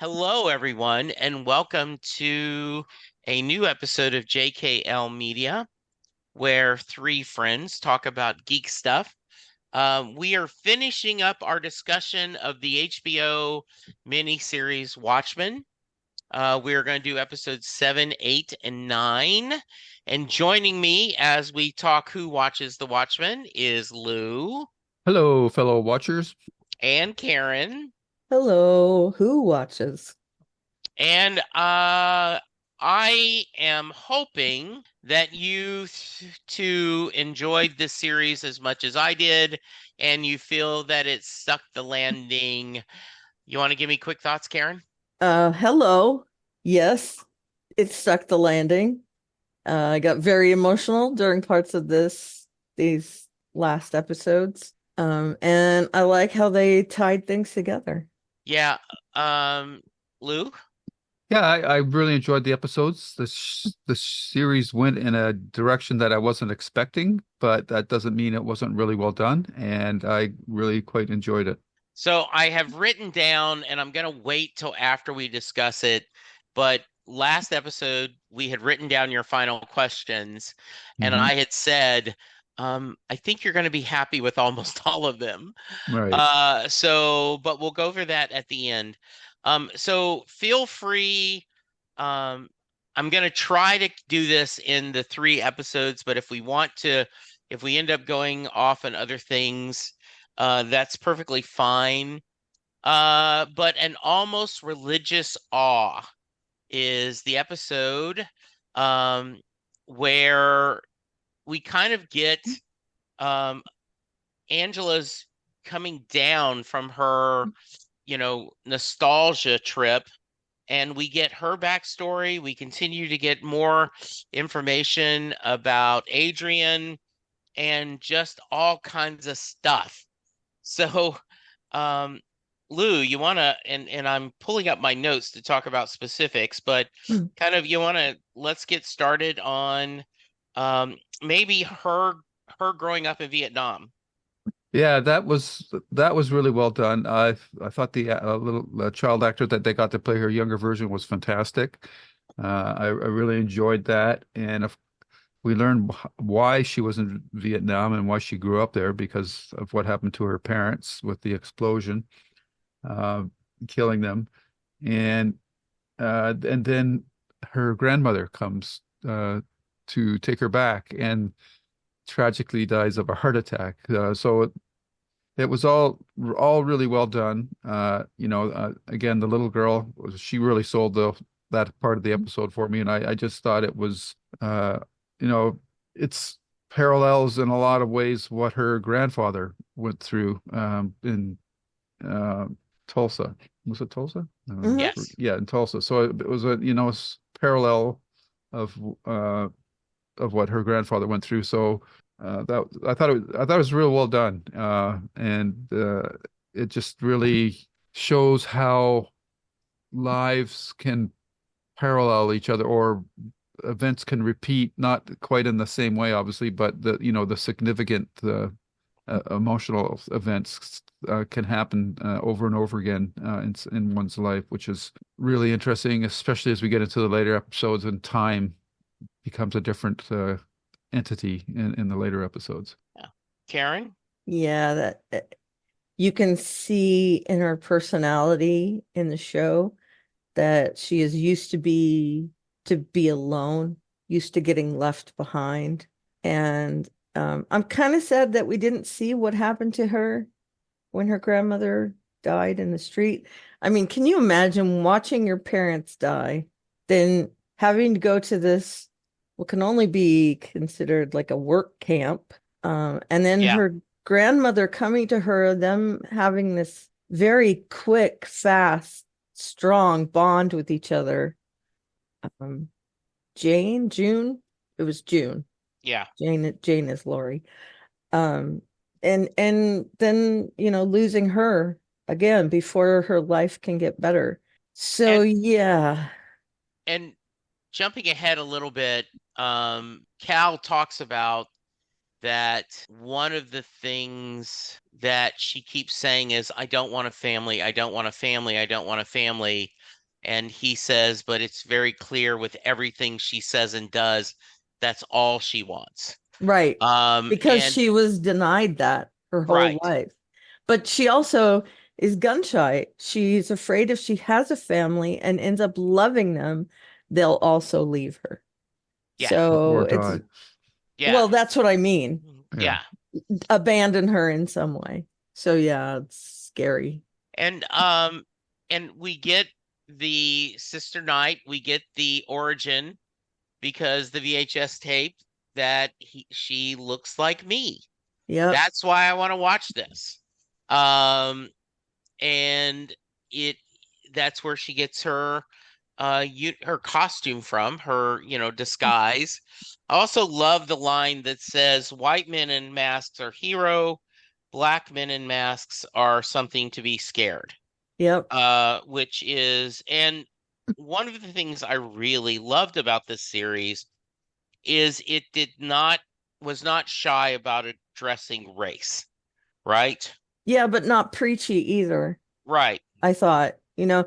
Hello, everyone, and welcome to a new episode of JKL Media, where three friends talk about geek stuff. We are finishing up our discussion of the HBO miniseries Watchmen. We are going to do episodes 7, 8, and 9. And joining me as we talk Who Watches the Watchmen is Lou Hello, fellow watchers. and Karen. Hello, who watches? And I am hoping that you two enjoyed this series as much as I did, and you feel that it stuck the landing. You want to give me quick thoughts, Karen? Hello. Yes, it stuck the landing. I got very emotional during parts of these last episodes. And I like how they tied things together. Yeah. Lou? Yeah, I really enjoyed the episodes. The series went in a direction that I wasn't expecting, but that doesn't mean it wasn't really well done, and I really quite enjoyed it. So I have written down, and I'm going to wait till after we discuss it, but last episode we had written down your final questions, and Hmm. I had said, I think you're going to be happy with almost all of them. Right. But we'll go over that at the end. So feel free. Um, I'm going to try to do this in the 3 episodes, but if we end up going off on other things, that's perfectly fine. But an almost religious awe is the episode um, where we kind of get um, Angela's coming down from her, nostalgia trip, and we get her backstory. We continue to get more information about Adrian and just all kinds of stuff. So, um, Lou, you want to, and I'm pulling up my notes to talk about specifics, but Hmm. kind of let's get started on maybe her growing up in Vietnam. Yeah, that was really well done. I thought the little child actor that they got to play her younger version was fantastic. I really enjoyed that, and we learned why she was in Vietnam and why she grew up there because of what happened to her parents with the explosion, uh, killing them. And then her grandmother comes to take her back and tragically dies of a heart attack. So it was all really well done. Again, the little girl, she really sold that part of the episode for me, and I just thought it was, you know, it's parallels in a lot of ways what her grandfather went through in uh, Tulsa. Was it Tulsa? Mhm. Yes. Yeah, in Tulsa. So it was a parallel of uh, of what her grandfather went through. So that I thought it was real well done, and it just really shows how lives can parallel each other or events can repeat, not quite in the same way, obviously, but the significant emotional events can happen over and over again in one's life, which is really interesting, especially as we get into the later episodes and time becomes a different entity in the later episodes. Yeah. Karen? Yeah, that you can see in her personality in the show that she is used to be alone, used to getting left behind. And I'm kind of sad that we didn't see what happened to her when her grandmother died in the street. I mean, can you imagine watching your parents die, then having to go to this, what can only be considered like a work camp, and then Yeah. her grandmother coming to her, them having this very quick, fast, strong bond with each other. Um, June, it was June. Yeah. Jane is Lori. Um, and then, losing her again before her life can get better. So And yeah. and jumping ahead a little bit, Cal talks about that one of the things that she keeps saying is, I don't want a family, I don't want a family, I don't want a family. And he says, but it's very clear with everything she says and does, that's all she wants. Right. Because And she was denied that her whole right. life. But she also is gun shy. She's afraid if she has a family and ends up loving them, they'll also leave her. Yeah. So Or it's, die. Yeah. well, that's what I mean. Yeah. Abandon her in some way. So yeah, it's scary. And we get the Sister Night, we get the origin because the VHS tape that she looks like me. Yep. That's why I want to watch this. And that's where she gets her her costume from, her, disguise. I also love the line that says white men in masks are hero, black men in masks are something to be scared. Yep. Which is, and one of the things I really loved about this series is it was not shy about addressing race, right? Yeah, but not preachy either. Right. I thought, Yeah.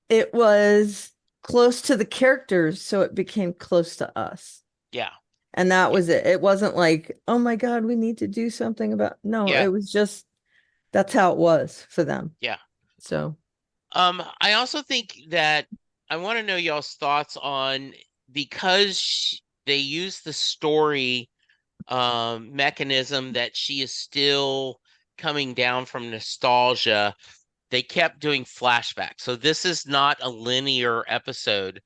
it was close to the characters, so it became close to us. Yeah. And that was it. It wasn't like, oh my God, we need to do something about, no, Yeah. it was just, that's how it was for them. Yeah. So, I also think that I want to know y'all's thoughts on, because they use the story mechanism that she is still coming down from nostalgia. They kept doing flashbacks. So this is not a linear episode.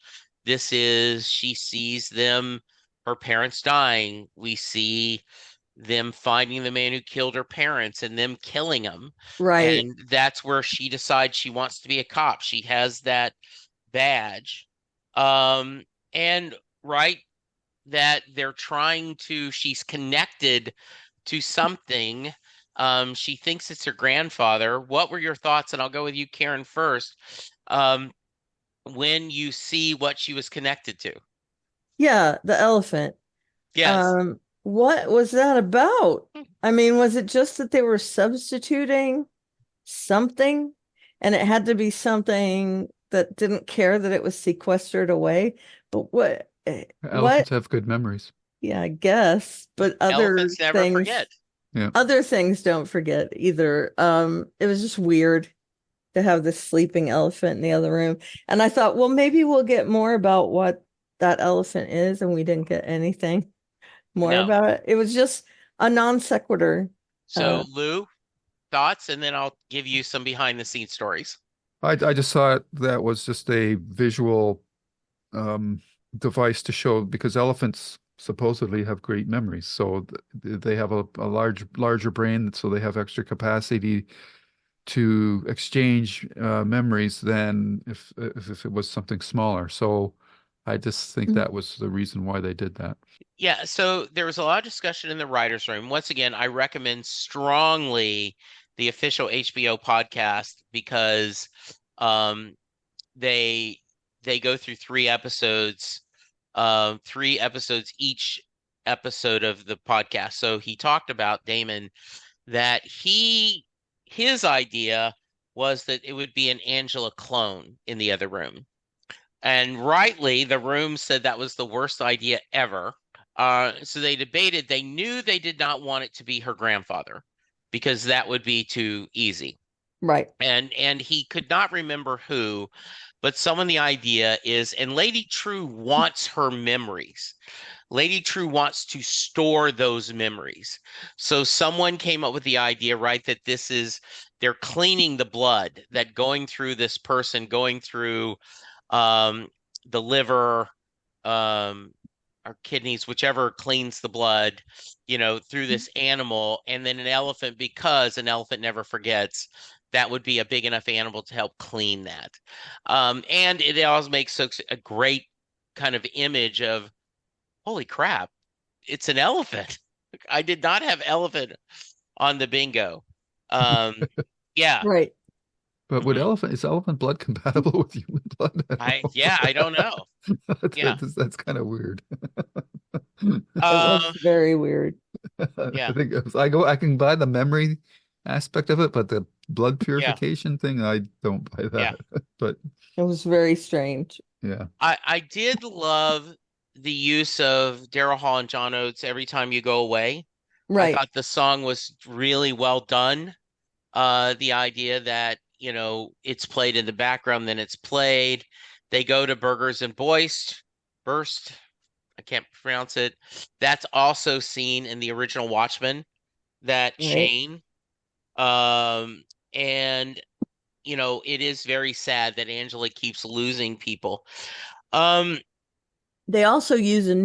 This is, she sees them, her parents dying. We see them finding the man who killed her parents and them killing them. right. And that's where she decides she wants to be a cop. She has that badge. And right, that they're trying to, she's connected to something. She thinks it's her grandfather. What were your thoughts? And I'll go with you, Karen, first. When you see what she was connected to. Yeah, the elephant. Yes. What was that about? I mean, was it just that they were substituting something and it had to be something that didn't care that it was sequestered away? But what? Elephants have good memories. Yeah, I guess. But other Elephants never things, forget. Yeah. other things don't forget either. It was just weird to have this sleeping elephant in the other room. And I thought, well, maybe we'll get more about what that elephant is, and we didn't get anything more No. about it. It was just a non sequitur. So, Lou, thoughts, and then I'll give you some behind the scenes stories. I just thought that was just a visual device to show, because elephants supposedly have great memories. So they have a larger brain, so they have extra capacity to exchange memories than if it was something smaller. So I just think that was the reason why they did that. Yeah, so there was a lot of discussion in the writers' room. Once again, I recommend strongly the official HBO podcast because they go through 3 episodes, 3 episodes each episode of the podcast. So he talked about, Damon, that his idea was that it would be an Angela clone in the other room. And rightly, the room said that was the worst idea ever. So they debated. They knew they did not want it to be her grandfather because that would be too easy. Right. And he could not remember who, but someone, the idea is, and Lady Trieu wants her memories. Lady Trieu wants to store those memories. So someone came up with the idea, right, that they're cleaning the blood, that going through this person, going through the liver, or kidneys, whichever cleans the blood, through this animal, and then an elephant, because an elephant never forgets, that would be a big enough animal to help clean that. And it always makes a great kind of image of, holy crap, it's an elephant. I did not have elephant on the bingo. Yeah. Right. But is elephant blood compatible with human blood? I don't know. That's kind of weird. It was very weird. I Yeah. think I can buy the memory aspect of it, but the blood Yeah. purification thing, I don't buy Yeah. that. But It was very strange. yeah, I did love the use of Daryl Hall and John Oates every time you go away. I Right. thought the song was really well done. The idea that, it's played in the background, then it's played. They go to Burgers and Burst. I can't pronounce it. That's also seen in the original Watchmen, that Right. chain. And it is very sad that Angela keeps losing people. Um, They also use a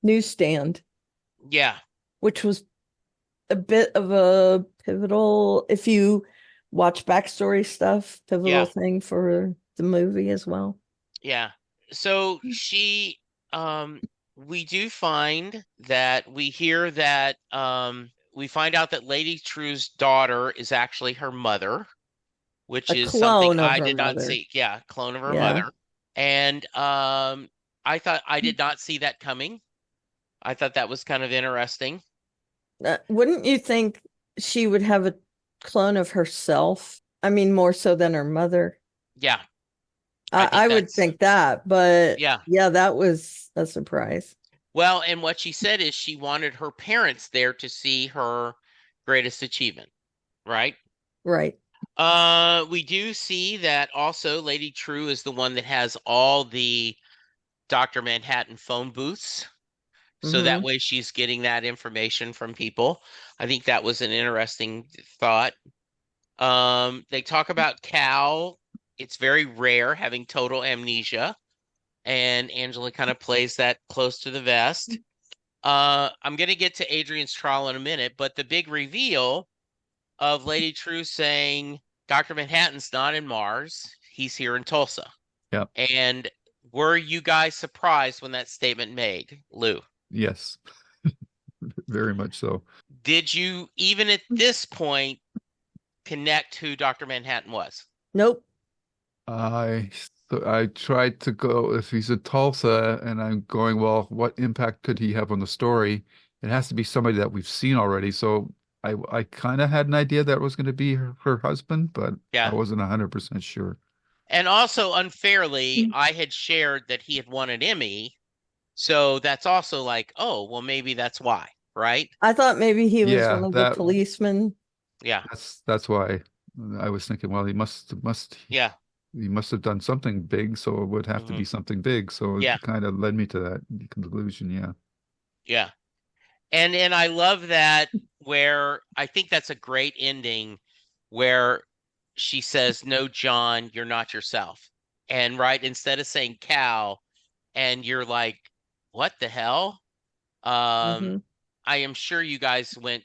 newsstand, yeah, which was a bit of a pivotal, if you watch backstory stuff, pivotal yeah, thing for the movie as well. yeah. So we do find that we find out that Lady Trieu's daughter is actually her mother, which A is something clone of I her did not mother. see. Yeah, clone of her Yeah. mother. And I did not see that coming. I thought that was kind of interesting. Wouldn't you think she would have a clone of herself? I mean, more so than her mother. Yeah, I I think would that's think that, but yeah. yeah, that was a surprise. Well, and what she said is she wanted her parents there to see her greatest achievement, right? Right. We do see that also Lady Trieu is the one that has all the Dr. Manhattan phone booths. So that Mm-hmm. way she's getting that information from people. I think that was an interesting thought. They talk about Cal. It's very rare having total amnesia, and Angela kind of plays that close to the vest. I'm going to get to Adrian's trial in a minute, but the big reveal of Lady Trieu saying Dr. Manhattan's not in Mars, he's here in Tulsa. yeah, And were you guys surprised when that statement made, Lou? yes, very much so. Did you, even at this point, connect who Dr. Manhattan was? Nope. I I tried to go if he's in Tulsa, and I'm going, well, what impact could he have on the story? It has to be somebody that we've seen already. So I kind of had an idea that it was going to be her husband, but I Yeah. wasn't 100% sure. And also, unfairly, I had shared that he had won an Emmy. So that's also like, oh, well, maybe that's why, right? I thought maybe he was one Yeah, of the policemen. Yeah. that's why I was thinking, well, Yeah. he must have done something big, so it would have to Hmm. be something big. So it Yeah. kind of led me to that conclusion. Yeah. Yeah. And I love that, where I think that's a great ending, where she says, "No, John, you're not yourself." And right, instead of saying Cal, and you're like, what the hell? Mm-hmm. I am sure you guys went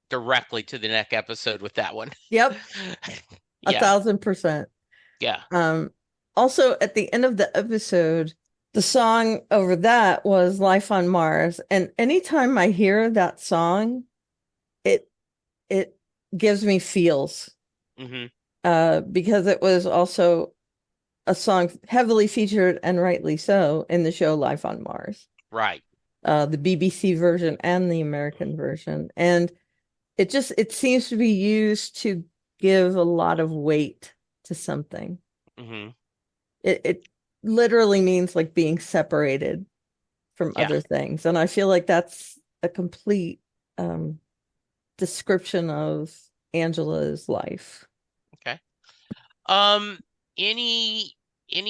directly to the next episode with that one. Yep, a Yeah. 1000%. Yeah. Um, Also at the end of the episode, the song over that was Life on Mars. And anytime I hear that song, it it gives me feels. Hmm. Because it was also a song heavily featured and rightly so in the show Life on Mars. Right. The BBC version and the American version. And it seems to be used to give a lot of weight to something. Hmm. It literally means like being separated from Yeah. other things. And I feel like that's a complete description of Angela's life. Okay. Um, any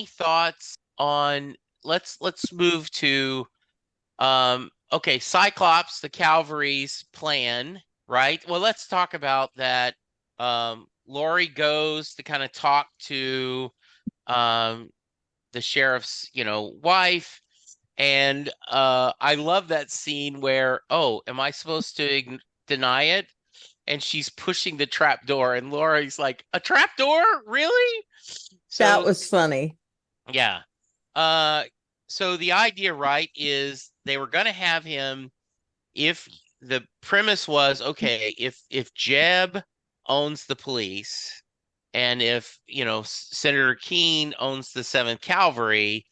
thoughts on, let's move to okay, Cyclops, the Calvary's plan, right? Well, let's talk about that. Laurie goes to kind of talk to um the sheriff's, wife. And I love that scene where, oh, am I supposed to deny it? And she's pushing the trap door, and Laurie's like, a trap door? Really? That So was funny. yeah. Uh, so the idea, right, is they were going to have him, if the premise was, okay, if Jeb owns the police, and if, Senator Keene owns the Seventh Cavalry,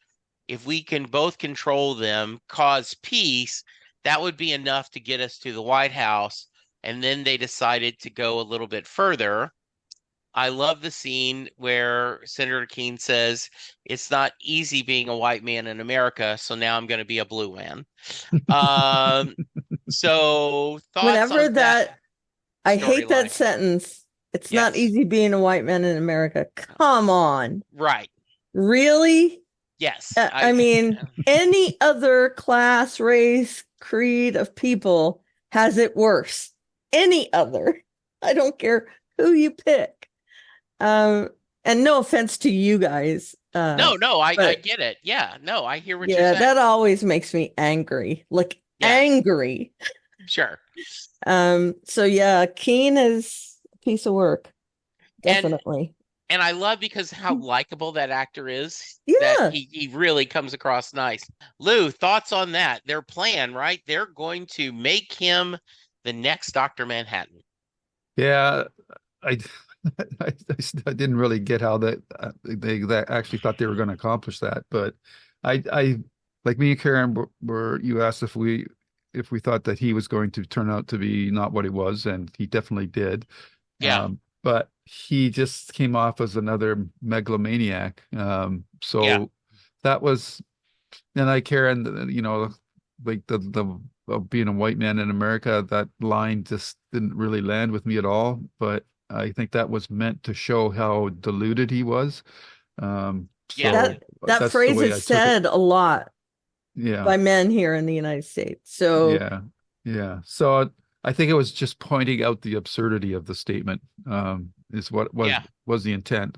if we can both control them, cause peace, that would be enough to get us to the White House. And then they decided to go a little bit further. I love the scene where Senator Keene says, "It's not easy being a white man in America, so now I'm going to be a blue man." Um, so thoughts Whenever on that that, I hate that storyline? sentence. It's not Yes, easy being a white man in America. Come on. right. Really? Yes, I mean, any other class, race, creed of people has it worse. Any other. I don't care who you pick. And no offense to you guys. no, I But get it. Yeah, no, I hear what you're yeah, saying. that always makes me angry. Like Yeah, angry. sure. So yeah, Keen is a piece of work. And Definitely. and I love because how likable that actor is, that Yeah. he really comes across nice. Lou, thoughts on that? Their plan, right? They're going to make him the next Dr. Manhattan. Yeah, I, I didn't really get how they actually thought they were going to accomplish that, but I like me and Karen you asked if we thought that he was going to turn out to be not what he was, and he definitely did. Yeah, But he just came off as another megalomaniac. yeah, So that was, and I Karen, like the of being a white man in America, that line just didn't really land with me at all. But I think that was meant to show how deluded he was. yeah. So That that's the phrase way is I took it. said a lot Yeah, by men here in the United States. So yeah, yeah. So I think it was just pointing out the absurdity of the statement, is what Yeah. was the intent.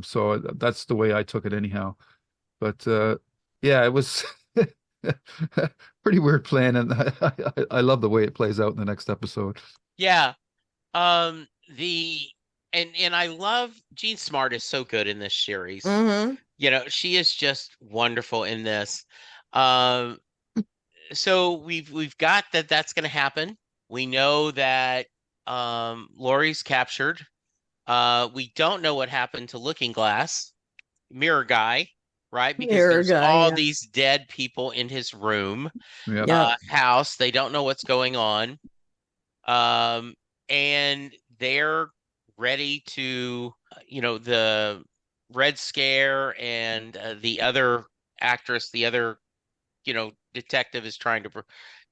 So that's the way I took it anyhow. But yeah, it was pretty weird plan, and I love the way it plays out in the next episode. Yeah. The and I love Jean Smart is so good in this series. mhm. She is just wonderful in this. Um, so we've got that's going to happen. We know that Laurie's captured. We don't know what happened to Looking Glass, Mirror Guy, right? Because Mirror there's guy, all yeah. these dead people in his room, Yep. Yeah. house. They don't know what's going on. And they're ready to, the Red Scare and the other actress, the other, detective is trying to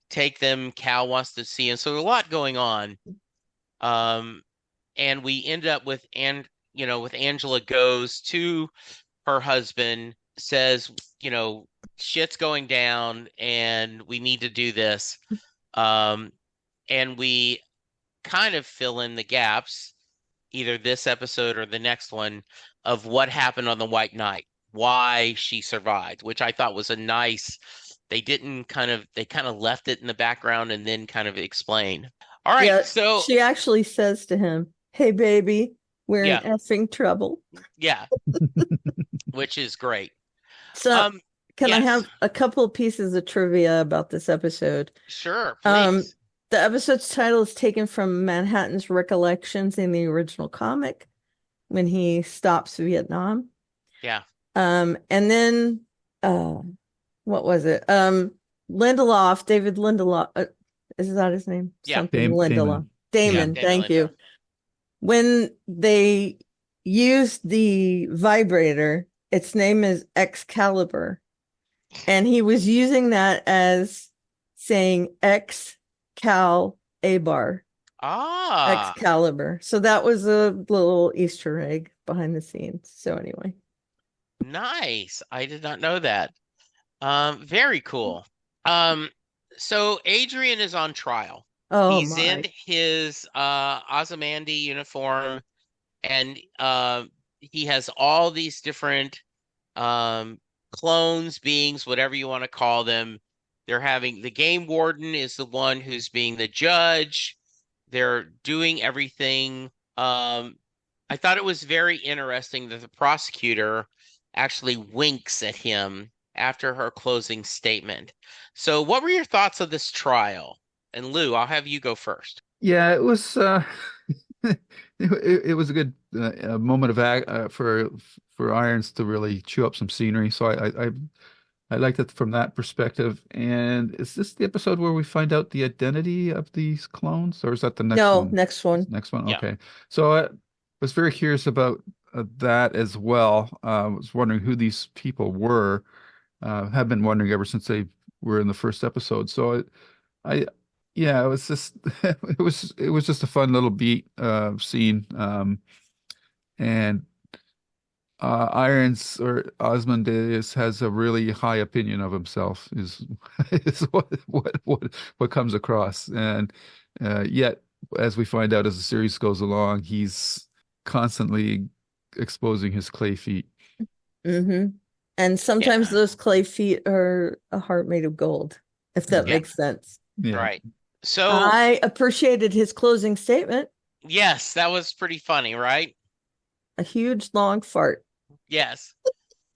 take them. Cal wants to see, and so there's a lot going on. Um, and we end up with with Angela goes to her husband, says, shit's going down, and we need to do this. Um, and we kind of fill in the gaps, either this episode or the next one, of what happened on the White Knight, why she survived, which I thought was a nice. They kind of left it in the background and then kind of explain. All right, Yeah. so She actually says to him, "Hey baby, we're in yeah, effing trouble." yeah, which is great. So Um, can I yes, have a couple of pieces of trivia about this episode? sure, Um, please. the episode's title is taken from Manhattan's recollections in the original comic when he stops Vietnam. Yeah, And then what was it? Lindelof, David Lindelof, is that his name? yeah, Something Lindelof. Damon. yeah, Damon, Damon thank you. Lindelof. When they used the vibrator, its name is Excalibur. And he was using that as saying Cal Abar, Ah, Excalibur. So that was a little Easter egg behind the scenes. So anyway. nice. I did not know that. Very cool. Um, so Adrian is on trial. Oh He's in my. his Ozymandias uniform, and he has all these different um clones, beings, whatever you want to call them. They're having the game warden is the one who's being the judge. They're doing everything. I thought it was very interesting that the prosecutor actually winks at him after her closing statement. So, what were your thoughts of this trial? And Lou, I'll have you go first. Yeah, it was it was a good moment of act for Irons to really chew up some scenery. So I I liked it from that perspective. And is this the episode where we find out the identity of these clones, or is that the next No, one? next one. Next one? Yeah. Okay. So I was very curious about that as well. I was wondering who these people were. Have been wondering ever since they were in the first episode. So I yeah, it was just it was just a fun little beat scene. And Irons or Osmondius has a really high opinion of himself is what comes across. And yet, as we find out as the series goes along, he's constantly exposing his clay feet. Hmm. And sometimes Yeah. those clay feet are a heart made of gold, if that Yeah. makes sense. Yeah. Right. So, I appreciated his closing statement, yes, that was pretty funny, right? a huge long fart. Yes.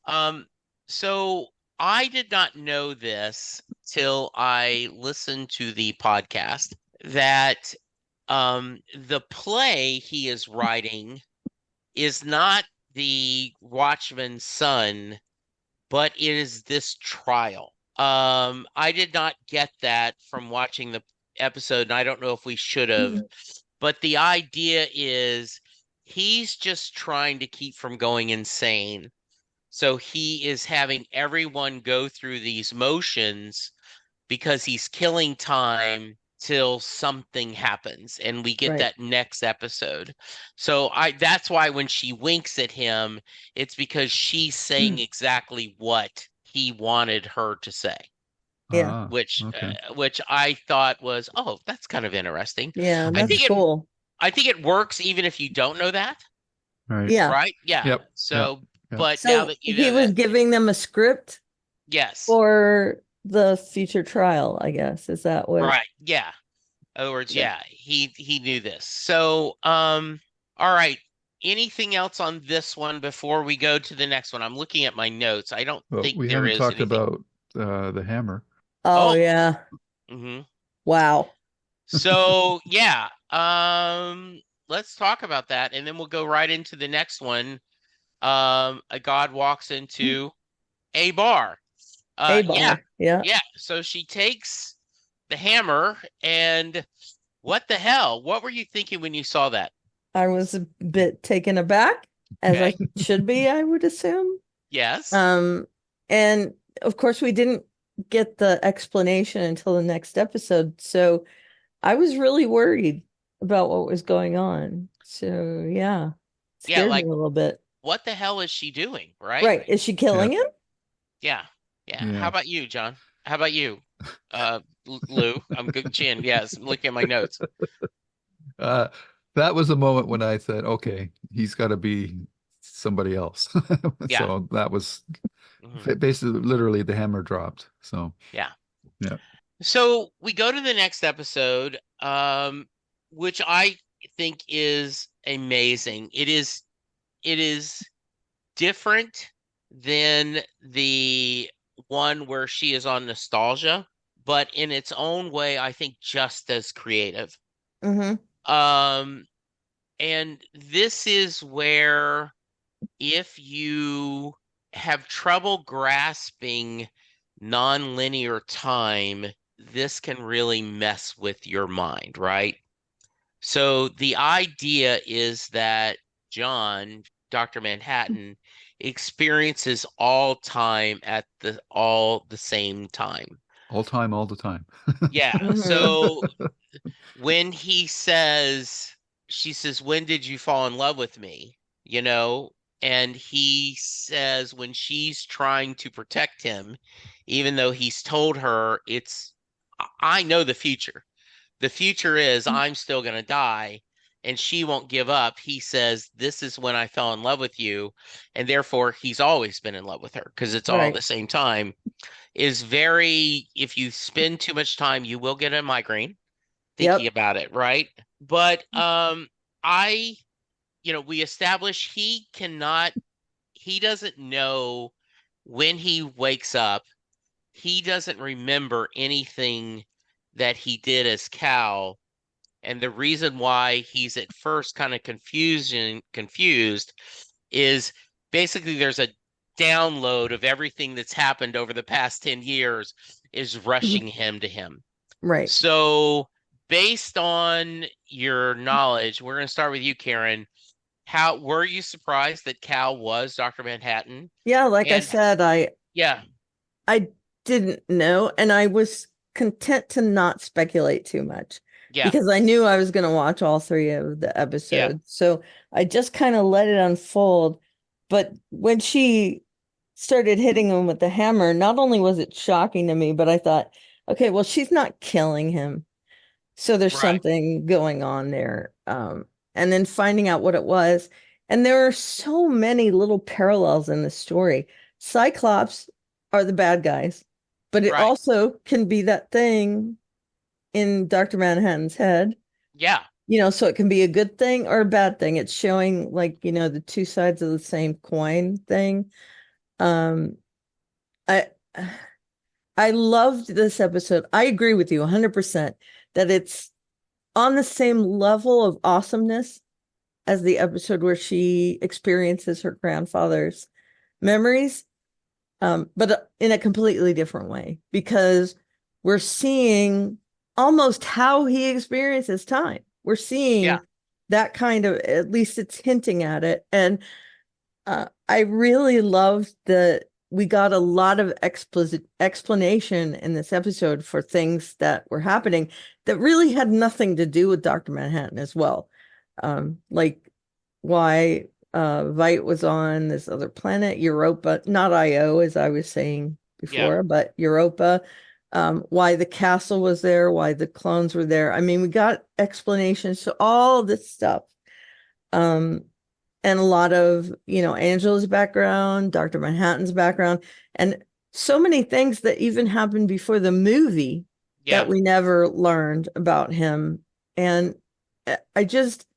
Um, so I did not know this till I listened to the podcast that the play he is writing is not the Watchman's son, but it is this trial. I did not get that from watching the episode, and I don't know if we should have, but the idea is he's just trying to keep from going insane. So he is having everyone go through these motions because he's killing time till something happens and we get Right. that next episode. So I that's why when she winks at him, it's because she's saying exactly what he wanted her to say, Yeah. Ah, okay. which I thought was, oh, that's kind of interesting. Yeah, I that's think it cool. I think it works even if you don't know that, Right. Yeah. right? Yeah. Yep. Yep. So, Yep. but now So that you he know was that, giving them a script yes. for the future trial, I guess. Is that what? Right. Yeah. In other words, Yeah. yeah, he knew this. So, all right. Anything else on this one before we go to the next one? I'm looking at my notes. I don't Well, think we there haven't is talked anything. about the hammer. Oh, Oh, yeah. hmm Wow. So yeah, let's talk about that, and then we'll go right into the next one. A god walks into a bar. Yeah, Abar. Yeah. yeah. So she takes the hammer, and what the hell? What were you thinking when you saw that? I was a bit taken aback, as I Okay. should be, I would assume. Yes. And of course, we didn't get the explanation until the next episode. So I was really worried about what was going on. So yeah, Yeah, scared me like a little bit. what the hell is she doing, right? Right. Is she killing him? Yeah. Yeah. How Yeah. about you, John? How about you? Lou, I'm good. Chin. Yes, I'm looking at my notes. Uh, that was a moment when I said, okay, he's got to be somebody else. Yeah. So that was Mhm. basically literally the hammer dropped. So Yeah. yeah. So we go to the next episode, which I think is amazing. It is different than the one where she is on nostalgia, but in its own way, I think just as creative. Mm-hmm. Um, and this is where if you have trouble grasping nonlinear time, this can really mess with your mind, right? So the idea is that John, Dr. Manhattan, experiences all time at all the same time. All the time. Yeah. Mm-hmm. So when she says, when did you fall in love with me? You know, and he says when she's trying to protect him, even though he's told her I know the future. The future is I'm still going to die and she won't give up. He says, this is when I fell in love with you. And therefore, he's always been in love with her because it's all at Right. the same time. Is very, if you spend too much time, you will get a migraine thinking Yep. about it, right? But I, we establish he doesn't know when he wakes up, he doesn't remember anything that he did as Cal. And the reason why he's at first kind of confused is basically there's download of everything that's happened over the past 10 years is rushing him to him. Right. So, based on your knowledge, we're going to start with you, Karen. How were you surprised that Cal was Dr. Manhattan? Yeah, like I And said, yeah, I didn't know, and I was content to not speculate too much yeah, because I knew I was going to watch all three of the yeah, episodes. So I just kind of let it unfold. But when she started hitting him with the hammer, not only was it shocking to me, but I thought, okay, well, she's not killing him. So there's right, something going on there. And then finding out what it was. And there are so many little parallels in the story. Cyclops are the bad guys, but it right. also can be that thing in Dr. Manhattan's head, Yeah, so it can be a good thing or a bad thing. It's showing like, the two sides of the same coin thing. Um, I I loved this episode. I agree with you 100% that it's on the same level of awesomeness as the episode where she experiences her grandfather's memories, but in a completely different way because we're seeing almost how he experiences time. We're yeah, seeing that kind of, at least it's hinting at it. And I really loved that we got a lot of explanation in this episode for things that were happening that really had nothing to do with Dr. Manhattan as well. Like why Vite was on this other planet, Europa, not Io, as I was saying yeah, before, but Europa. Why the castle was there, why the clones were there. I mean, we got explanations to all this stuff. Um, and a lot of, Angela's background, Dr. Manhattan's background, and so many things that even happened before the movie that yeah. we never learned about him. And I just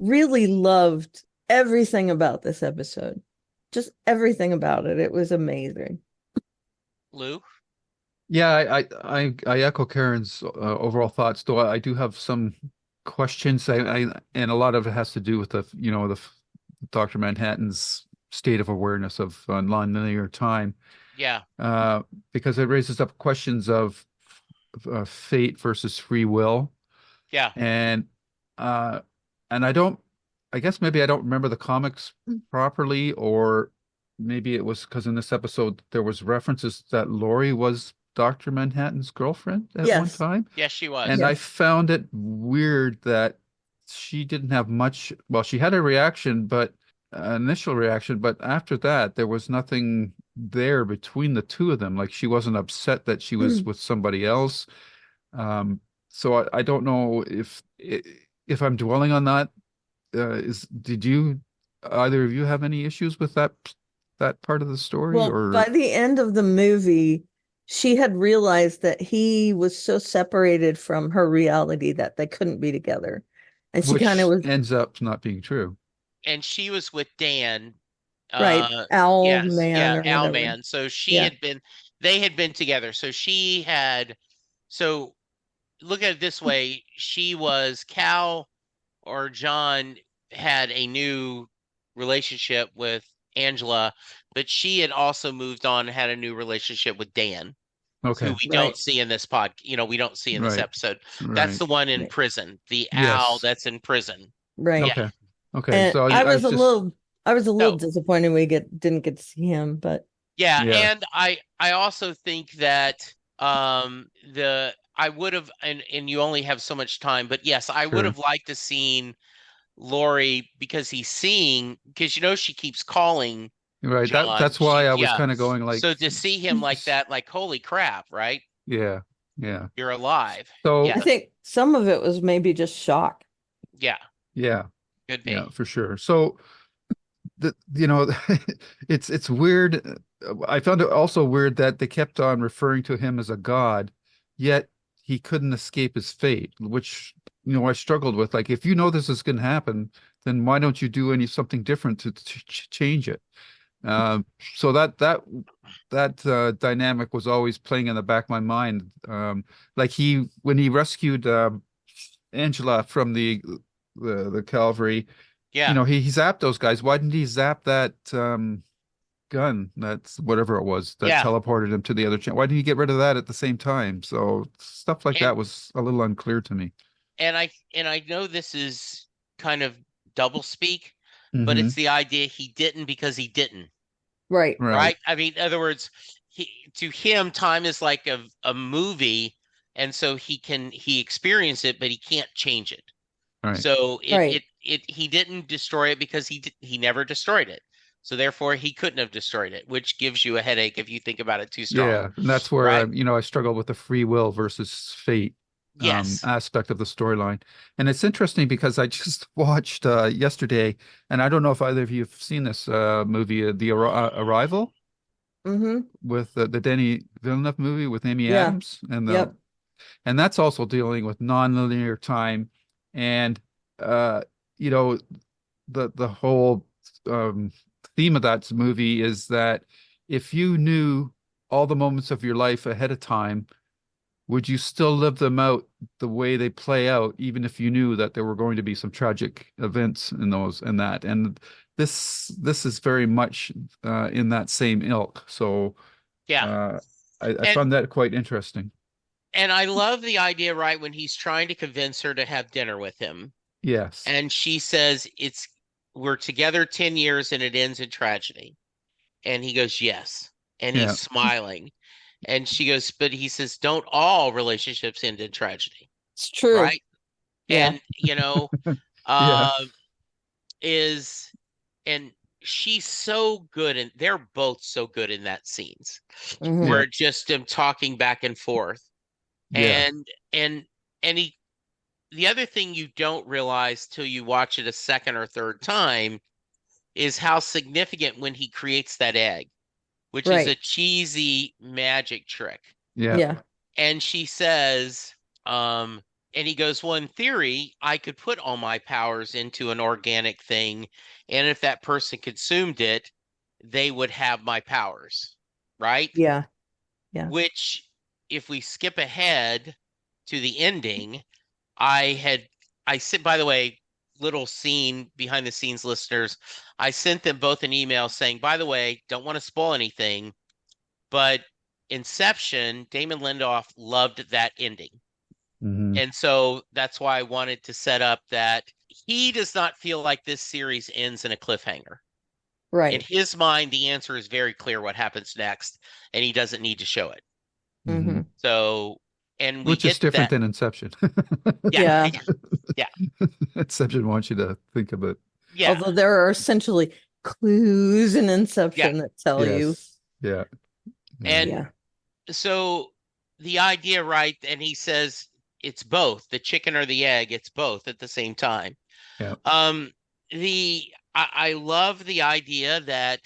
really loved everything about this episode. Just everything about it. It was amazing. Lou? Yeah, I echo Karen's overall thoughts, though I do have some questions. And a lot of it has to do with the Dr. Manhattan's state of awareness of nonlinear time, Yeah, uh, because it raises up questions of fate versus free will, yeah, and uh, and I guess maybe I don't remember the comics properly, or maybe it was because in this episode there was references that Lori was Dr. Manhattan's girlfriend at one Yes. time. yes, she was. And I Yes. found it weird that she didn't have much. Well, she had a reaction, but initial reaction, but after that, there was nothing there between the two of them. Like she wasn't upset that she was with somebody else. So I don't know if I'm dwelling on that. Did you either of you have any issues with that part of the story, Well, by or the end of the movie, she had realized that he was so separated from her reality that they couldn't be together. And she kind of which was ends up not being true? And she was with Dan. right, Owl Yes, Man yeah, or whatever. Owlman. So Yeah. they had been together. So look at it this way. She was Cal or John had a new relationship with Angela, but she had also moved on and had a new relationship with Dan, who Okay, we don't Right. see in this we don't see in this right, episode. That's right. the one in Right. prison, the owl Yes. that's in prison. Right. Yeah. Okay. Okay. And So I was just, I was a little No, disappointed we didn't get to see him, but yeah, yeah, and I also think that the I would have and you only have so much time, but yes, I would sure. have liked to seen Lori because because she keeps calling Right. John. That's why I was Yeah. kind of going like, So to see him like that, like holy crap, right? yeah, yeah. You're alive. So I Yes. think some of it was maybe just shock. Yeah, yeah, could yeah, be. for sure. So the it's weird. I found it also weird that they kept on referring to him as a god, yet he couldn't escape his fate, which I struggled with. Like, if you know this is going to happen, then why don't you do something different to change it? Um, so that dynamic was always playing in the back of my mind. Like when he rescued Angela from the Calvary, Yeah. he zapped those guys. Why didn't he zap that gun, that's whatever it was that Yeah. teleported him to the other channel. Why did he get rid of that at the same time? So stuff like And that was a little unclear to me. I know this is kind of double speak, but Hmm. it's the idea he didn't because he didn't, Right. Right. right? I mean, in other words, to him, time is like a movie, and so he experienced it, but he can't change it. Right. So Right. he didn't destroy it because he never destroyed it. So therefore, he couldn't have destroyed it, which gives you a headache if you think about it too strong, Yeah, and that's where right? I struggle with the free will versus fate Yes. aspect of the storyline. And it's interesting because I just watched yesterday, and I don't know if either of you have seen this movie, Arrival, Mm-hmm. with the Denis Villeneuve movie with Amy Yeah. Adams, and the Yep. and that's also dealing with nonlinear time, and uh, you know, the whole um, theme of that movie is that if you knew all the moments of your life ahead of time, would you still live them out the way they play out, even if you knew that there were going to be some tragic events in those and that? And this is very much in that same ilk. So Yeah. uh, I And found that quite interesting. and I love the idea, right, when he's trying to convince her to have dinner with him, Yes. and she says we're together 10 years and it ends in tragedy. And he goes, "Yes." And he's Yeah. smiling. And she goes, "But," he says, "don't all relationships end in tragedy?" It's true. Right? Yeah. And Yeah. um is and she's so good, and they're both so good in that scenes Mm-hmm. Yeah. where just them talking back and forth. Yeah. And and he the other thing you don't realize till you watch it a second or third time is how significant when he creates that egg, which is a Right. cheesy magic trick. Yeah. Yeah. And she says, um, and he goes, "Well, in theory, I could put all my powers into an organic thing, and if that person consumed it, they would have my powers, right?" Yeah. Yeah. Which, if we skip ahead to the ending, I had, I sent, by the way, little scene behind the scenes listeners, I sent them both an email saying, by the way, don't want to spoil anything, but Inception, Damon Lindelof loved that ending. Hmm. And so that's why I wanted to set up that he does not feel like this series ends in a cliffhanger. In Right. his mind, the answer is very clear what happens next, and he doesn't need to show it. Hmm. Mm-hmm. So, and we Which is get different that. than Inception. Yeah, Yeah. yeah, Inception wants you to think of it. yeah, Although there are essentially clues in yeah. Inception that tell you. Yes. Yeah. Yeah. And Yeah. so the idea, right? And he says it's both the chicken or the egg, it's both at the same time. Yeah. Um, I love the idea that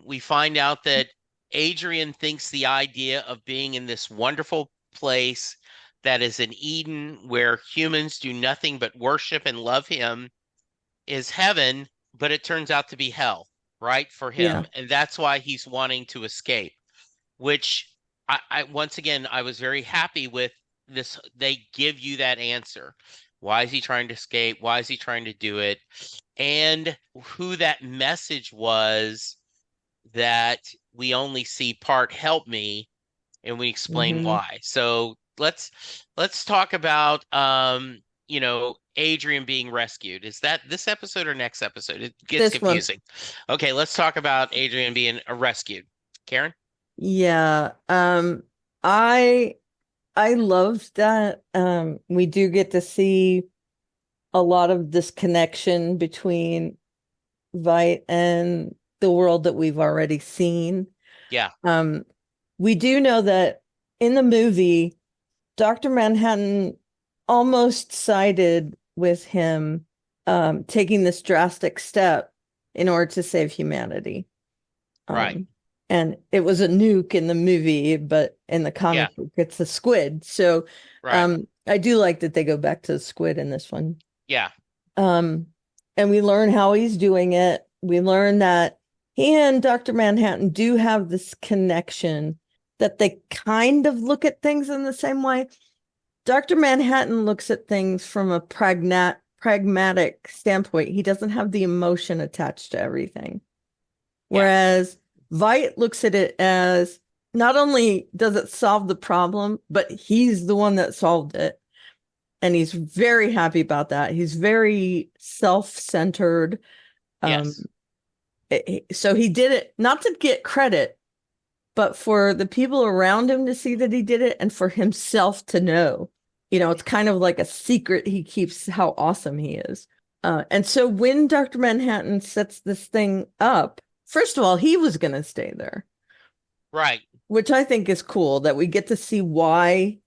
we find out that Adrian thinks the idea of being in this wonderful place that is an Eden where humans do nothing but worship and love him is heaven, but it turns out to be hell, right, for Yeah. him. And that's why he's wanting to escape, which I once again, I was very happy with this. They give you that answer. Why is he trying to escape? Why is he trying to do it? And who that message was that we only see part help me, and we explain Mm-hmm. why. So let's talk about Adrian being rescued. Is that this episode or next episode? It gets This one. confusing. Okay, let's talk about Adrian being rescued. Karen? Yeah. I I loved that. We do get to see a lot of this connection between Vite and the world that we've already seen. Yeah, We do know that in the movie, Dr. Manhattan almost sided with him taking this drastic step in order to save humanity. right. And it was a nuke in the movie, but in the Yeah, comic book, it's a squid. So right. I do like that they go back to the squid in this one. Yeah, Um, and we learn how he's doing it. We learn that he and Dr. Manhattan do have this connection that they kind of look at things in the same way. Dr. Manhattan looks at things from a pragmatic standpoint. He doesn't have the emotion attached to everything. Whereas Veidt looks at it as not only does it solve the problem, but he's the one that solved it. And he's very happy about that. He's very self-centered. Yes. So he did it not to get credit, but for the people around him to see that he did it and for himself to know. It's kind of like a secret he keeps how awesome he is. And so when Dr. Manhattan sets this thing up, first of all, he was going to stay there. Right. Which I think is cool that we get to see why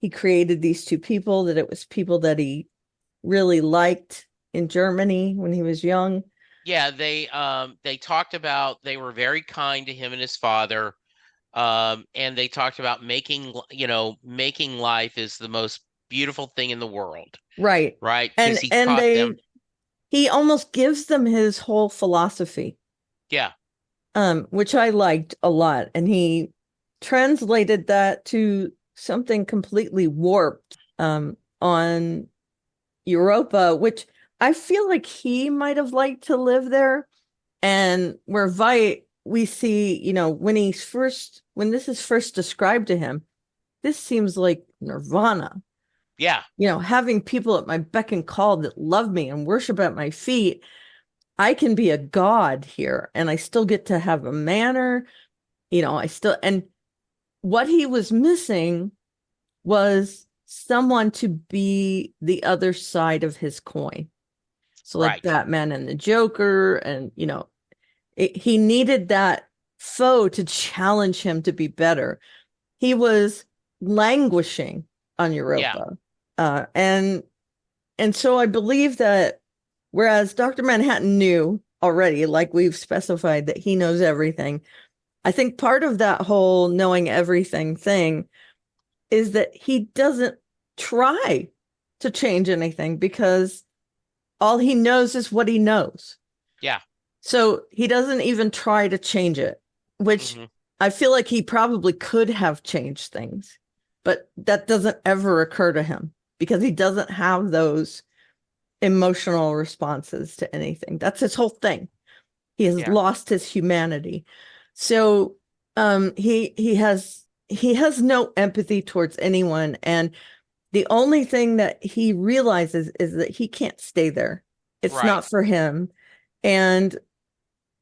he created these two people, that it was people that he really liked in Germany when he was young. Yeah, they talked about they were very kind to him and his father. And they talked about making life is the most beautiful thing in the world. Right. Right. And Because he taught them. he almost gives them his whole philosophy. Yeah. Which I liked a lot. And he translated that to something completely warped on Europa, which I feel like he might have liked to live there. And where Veidt, we see, when this is first described to him, this seems like nirvana. Yeah. Having people at my beck and call that love me and worship at my feet. I can be a god here and I still get to have a manner. And what he was missing was someone to be the other side of his coin. So like Right. Batman and the Joker, and he needed that foe to challenge him to be better. He was languishing on Europa. And so I believe that whereas Dr. Manhattan knew already, like we've specified, that he knows everything, I think part of that whole knowing everything thing is that he doesn't try to change anything because all he knows is what he knows. Yeah. So he doesn't even try to change it, which I feel like he probably could have changed things, but that doesn't ever occur to him because he doesn't have those emotional responses to anything. That's his whole thing. He has lost his humanity. So he has no empathy towards anyone. And the only thing that he realizes is that he can't stay there. It's not for him. And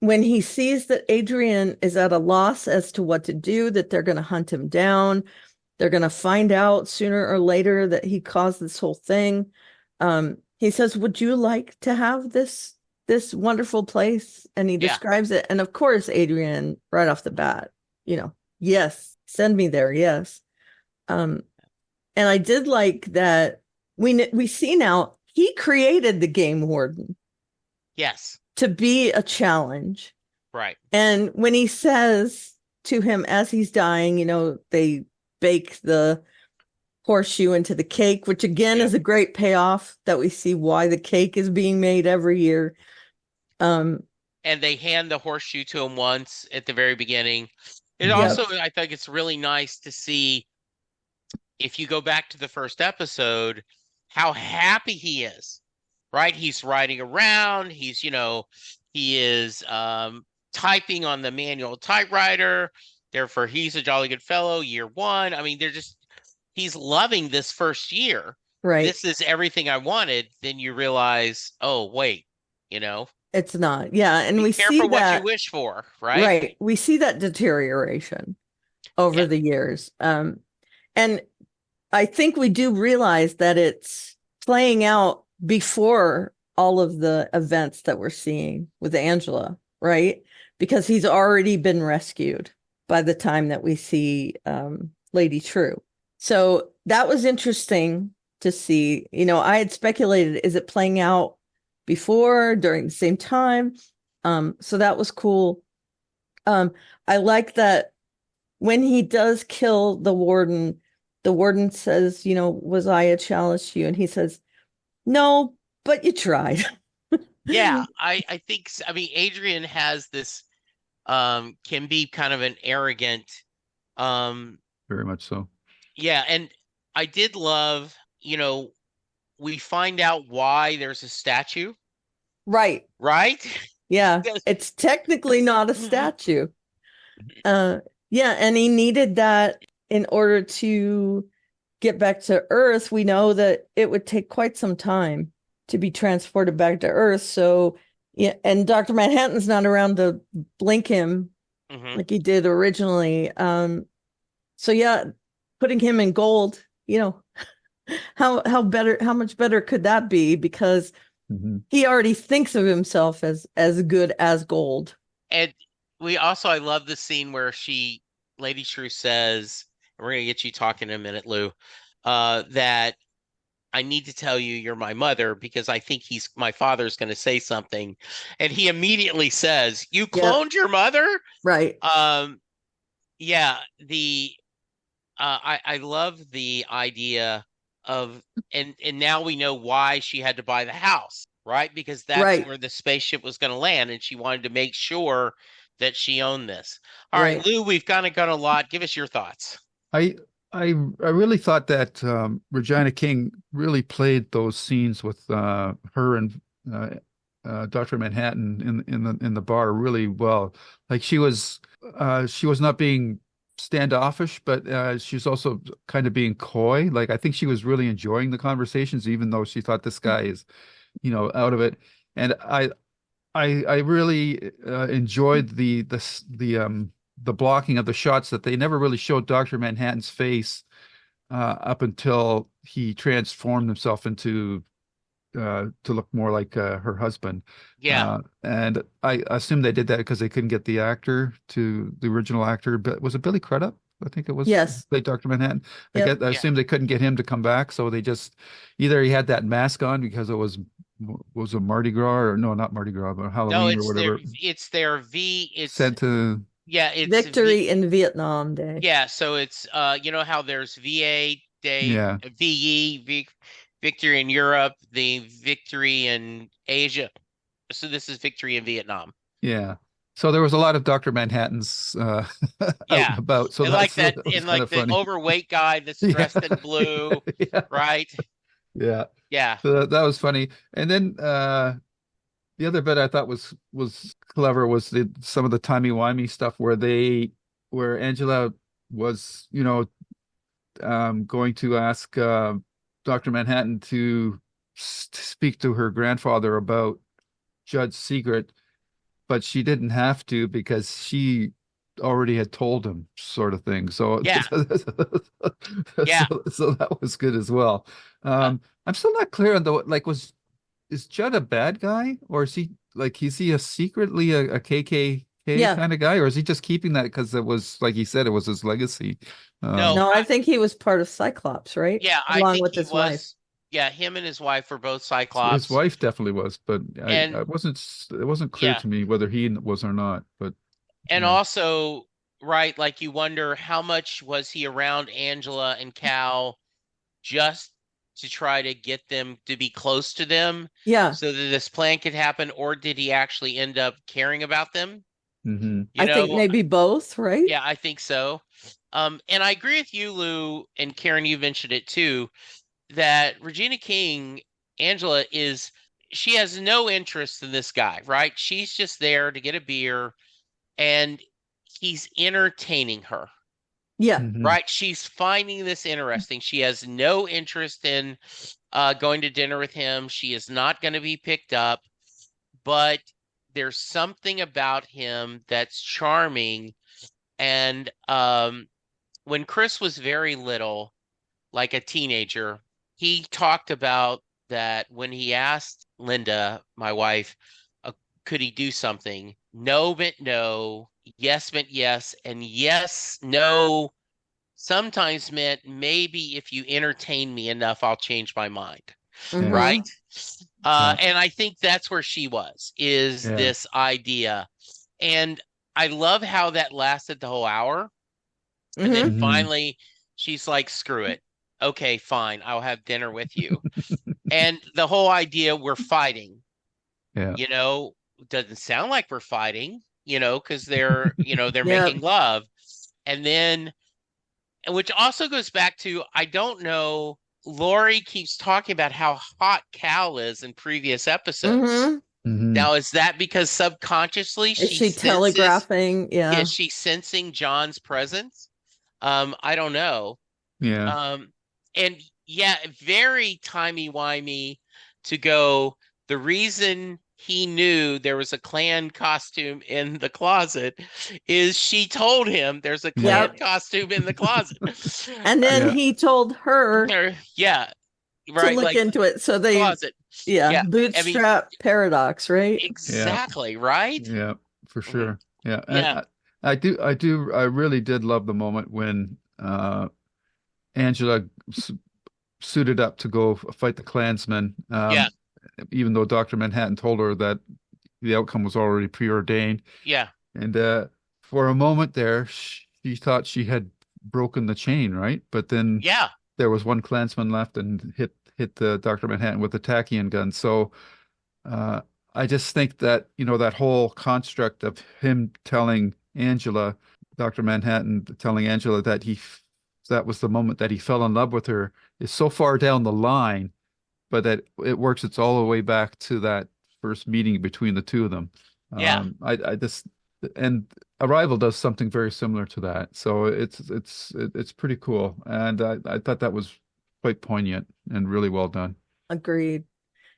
when he sees that Adrian is at a loss as to what to do, that they're going to hunt him down, they're going to find out sooner or later that he caused this whole thing. He says, would you like to have this wonderful place? And he describes it. And of course, Adrian, right off the bat, yes, send me there. Yes. And I did like that we see now he created the game warden. Yes. To be a challenge. Right. And when he says to him as he's dying, they bake the horseshoe into the cake, which again is a great payoff that we see why the cake is being made every year. And they hand the horseshoe to him once at the very beginning. Also, I think it's really nice to see, if you go back to the first episode, how happy he is, right? He's riding around. He is typing on the manual typewriter. Therefore, he's a jolly good fellow. Year one. I mean, he's loving this first year. Right. This is everything I wanted. Then you realize, oh, wait, it's not. Yeah. And we careful see what that you wish for, right? Right. We see that deterioration over the years. And I think we do realize that it's playing out before all of the events that we're seeing with Angela, right? Because he's already been rescued by the time that we see Lady Trieu. So that was interesting to see. I had speculated, is it playing out before, during the same time? So that was cool. I like that when he does kill the warden says, was I a challenge to you? And he says, no, but you tried. Yeah, I think, Adrian has this, can be kind of an arrogant. Very much so. Yeah, and I did love, we find out why there's a statue. Right. Right? Yeah, it's technically not a statue. Yeah, and he needed that in order to get back to Earth. We know that it would take quite some time to be transported back to Earth. So, yeah, and Dr. Manhattan's not around to blink him like he did originally. So yeah, putting him in gold, how much better could that be? Because he already thinks of himself as good as gold. And I love the scene where Lady Trieu says, we're gonna get you talking in a minute, Lou, that I need to tell you you're my mother because I think my father's gonna say something. And he immediately says, you cloned your mother? Right. Yeah, I love the idea of and now we know why she had to buy the house, right? Because that's where the spaceship was going to land, and she wanted to make sure that she owned this. All right, Lou, we've kind of gone a lot. Give us your thoughts. I really thought that Regina King really played those scenes with her and Dr. Manhattan in the bar really well. Like she was not being standoffish, but she's also kind of being coy. Like I think she was really enjoying the conversations, even though she thought this guy is, out of it. And I really enjoyed the blocking of the shots that they never really showed Dr. Manhattan's face up until he transformed himself into to look more like her husband. Yeah. And I assume they did that because they couldn't get the original actor, but was it Billy Crudup? I think it was. Yes. Played Dr. Manhattan. Yep. I assume they couldn't get him to come back, so they just either he had that mask on because it was a Mardi Gras or no, not Mardi Gras, but Halloween or whatever. It's sent to it's Victory in Vietnam Day. Yeah, so it's how there's VA Day, VE, Victory in Europe, the Victory in Asia. So this is Victory in Vietnam. Yeah. So there was a lot of Dr. Manhattans out and about. So like that, and like the funny. Overweight guy that's dressed in blue, right? Yeah. Yeah. So that was funny. And then the other bit I thought was clever was some of the timey-wimey stuff where Angela was, going to ask Dr. Manhattan to speak to her grandfather about Judd's secret, but she didn't have to because she already had told him, sort of thing. So yeah. So that was good as well. I'm still not clear on is Judd a bad guy, or is he secretly a KKK kind of guy, or is he just keeping that because it was, like he said, it was his legacy? No, I think he was part of Cyclops, right? Yeah, along with his wife. Yeah, him and his wife were both Cyclops. His wife definitely was, but it wasn't clear to me whether he was or not. But also, right, like you wonder how much was he around Angela and Cal just to try to get them to be close to them, so that this plan could happen, or did he actually end up caring about them? Mm-hmm. I think maybe both, right? Yeah, I think so. And I agree with you, Lou, and Karen, you mentioned it too, that Regina King, Angela, she has no interest in this guy, right? She's just there to get a beer, and he's entertaining her. Yeah. Mm-hmm. Right. She's finding this interesting. She has no interest in going to dinner with him. She is not going to be picked up, but there's something about him that's charming. And when Chris was very little, like a teenager, he talked about that when he asked Linda, my wife, could he do something? No meant no, yes meant yes, and yes, no sometimes meant maybe if you entertain me enough, I'll change my mind. Mm-hmm. Right? And I think that's where she is this idea. And I love how that lasted the whole hour. Mm-hmm. And then finally, she's like, screw it. Okay, fine. I'll have dinner with you. And the whole idea, we're fighting. Yeah. Doesn't sound like we're fighting, because they're making love. And then, which also goes back to, I don't know, Lori keeps talking about how hot Cal is in previous episodes. Mm-hmm. Hmm. Now, is that because subconsciously Is she she senses, telegraphing? is Yeah. she sensing John's presence? I don't know. Yeah. Um, and yeah, very timey-wimey to go. The reason he knew there was a Klan costume in the closet is she told him there's a Klan Yep. costume in the closet. And then Yeah. he told her Yeah, to right, look like into it. So they, closet. yeah, Yeah, I mean, bootstrap paradox, right? Yeah. exactly, right? Yeah. For Mhm. sure. Yeah. And Yeah, I really did love the moment when Angela suited up to go fight the Klansmen, yeah, even though Dr. Manhattan told her that the outcome was already preordained. yeah, And for a moment there, she thought she had broken the chain, right? But then yeah, there was one Klansman left and hit the Dr. Manhattan with a tachyon gun. So uh, I just think that, that whole construct of him telling Angela, Dr. Manhattan telling Angela that was the moment that he fell in love with her is so far down the line, but that it works its all the way back to that first meeting between the two of them. yeah. I just and Arrival does something very similar to that, so it's pretty cool, and I thought that was quite poignant and really well done. Agreed.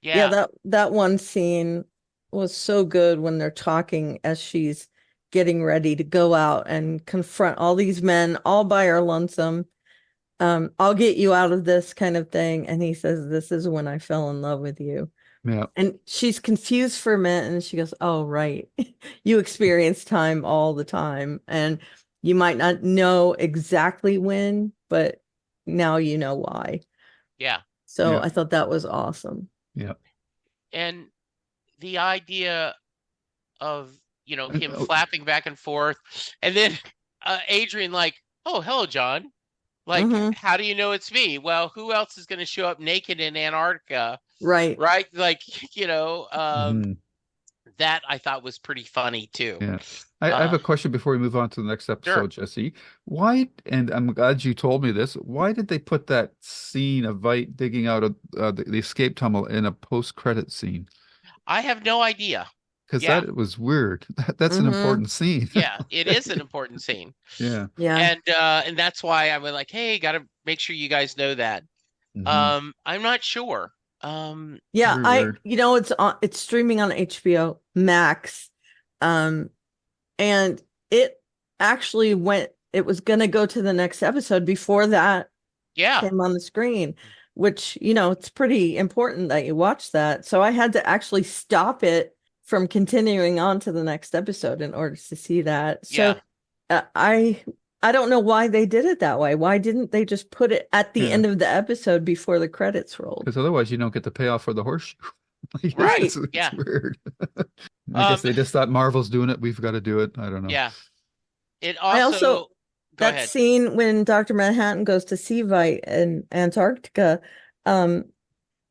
Yeah, Yeah, that one scene was so good when they're talking as she's getting ready to go out and confront all these men all by her lonesome. I'll get you out of this kind of thing. And he says, "This is when I fell in love with you." Yeah, And she's confused for a minute and she goes, "Oh, right. You experience time all the time. And you might not know exactly when, but now you know why." yeah. So yeah, I thought that was awesome. yeah. And the idea of, And, him oh, flapping back and forth, and then Adrian like, "Oh, hello, John. Like, Hmm. how do you know it's me?" Well, who else is going to show up naked in Antarctica, Right. right? Like, mhm. that I thought was pretty funny too. Yeah. I have Uh, a question before we move on to the next sure. episode, Jesse. Why, and I'm glad you told me this, why did they put that scene of Veidt digging out of the escape tunnel in a post-credit scene? I have no idea. Because Yeah, that was weird. That's an Hmm. important scene. yeah, it is an important scene. Yeah. Yeah. And that's why I was like, "Hey, got to make sure you guys know that." Hmm. I'm not sure. Um, Yeah, Very weird. it's streaming on HBO Max. Um, and it actually it was gonna go to the next episode before that yeah, came on the screen, which, it's pretty important that you watch that. So I had to actually stop it from continuing on to the next episode in order to see that. So yeah. I don't know why they did it that way. Why didn't they just put it at the Yeah. end of the episode before the credits rolled? Because otherwise you don't get the payoff for the horseshoe. Like, Right. it's Yeah. weird. I guess Um, they just thought Marvel's doing it. We've got to do it. I don't know. yeah. It I also also, go that ahead. scene when Dr. Manhattan goes to see Vite in Antarctica, um,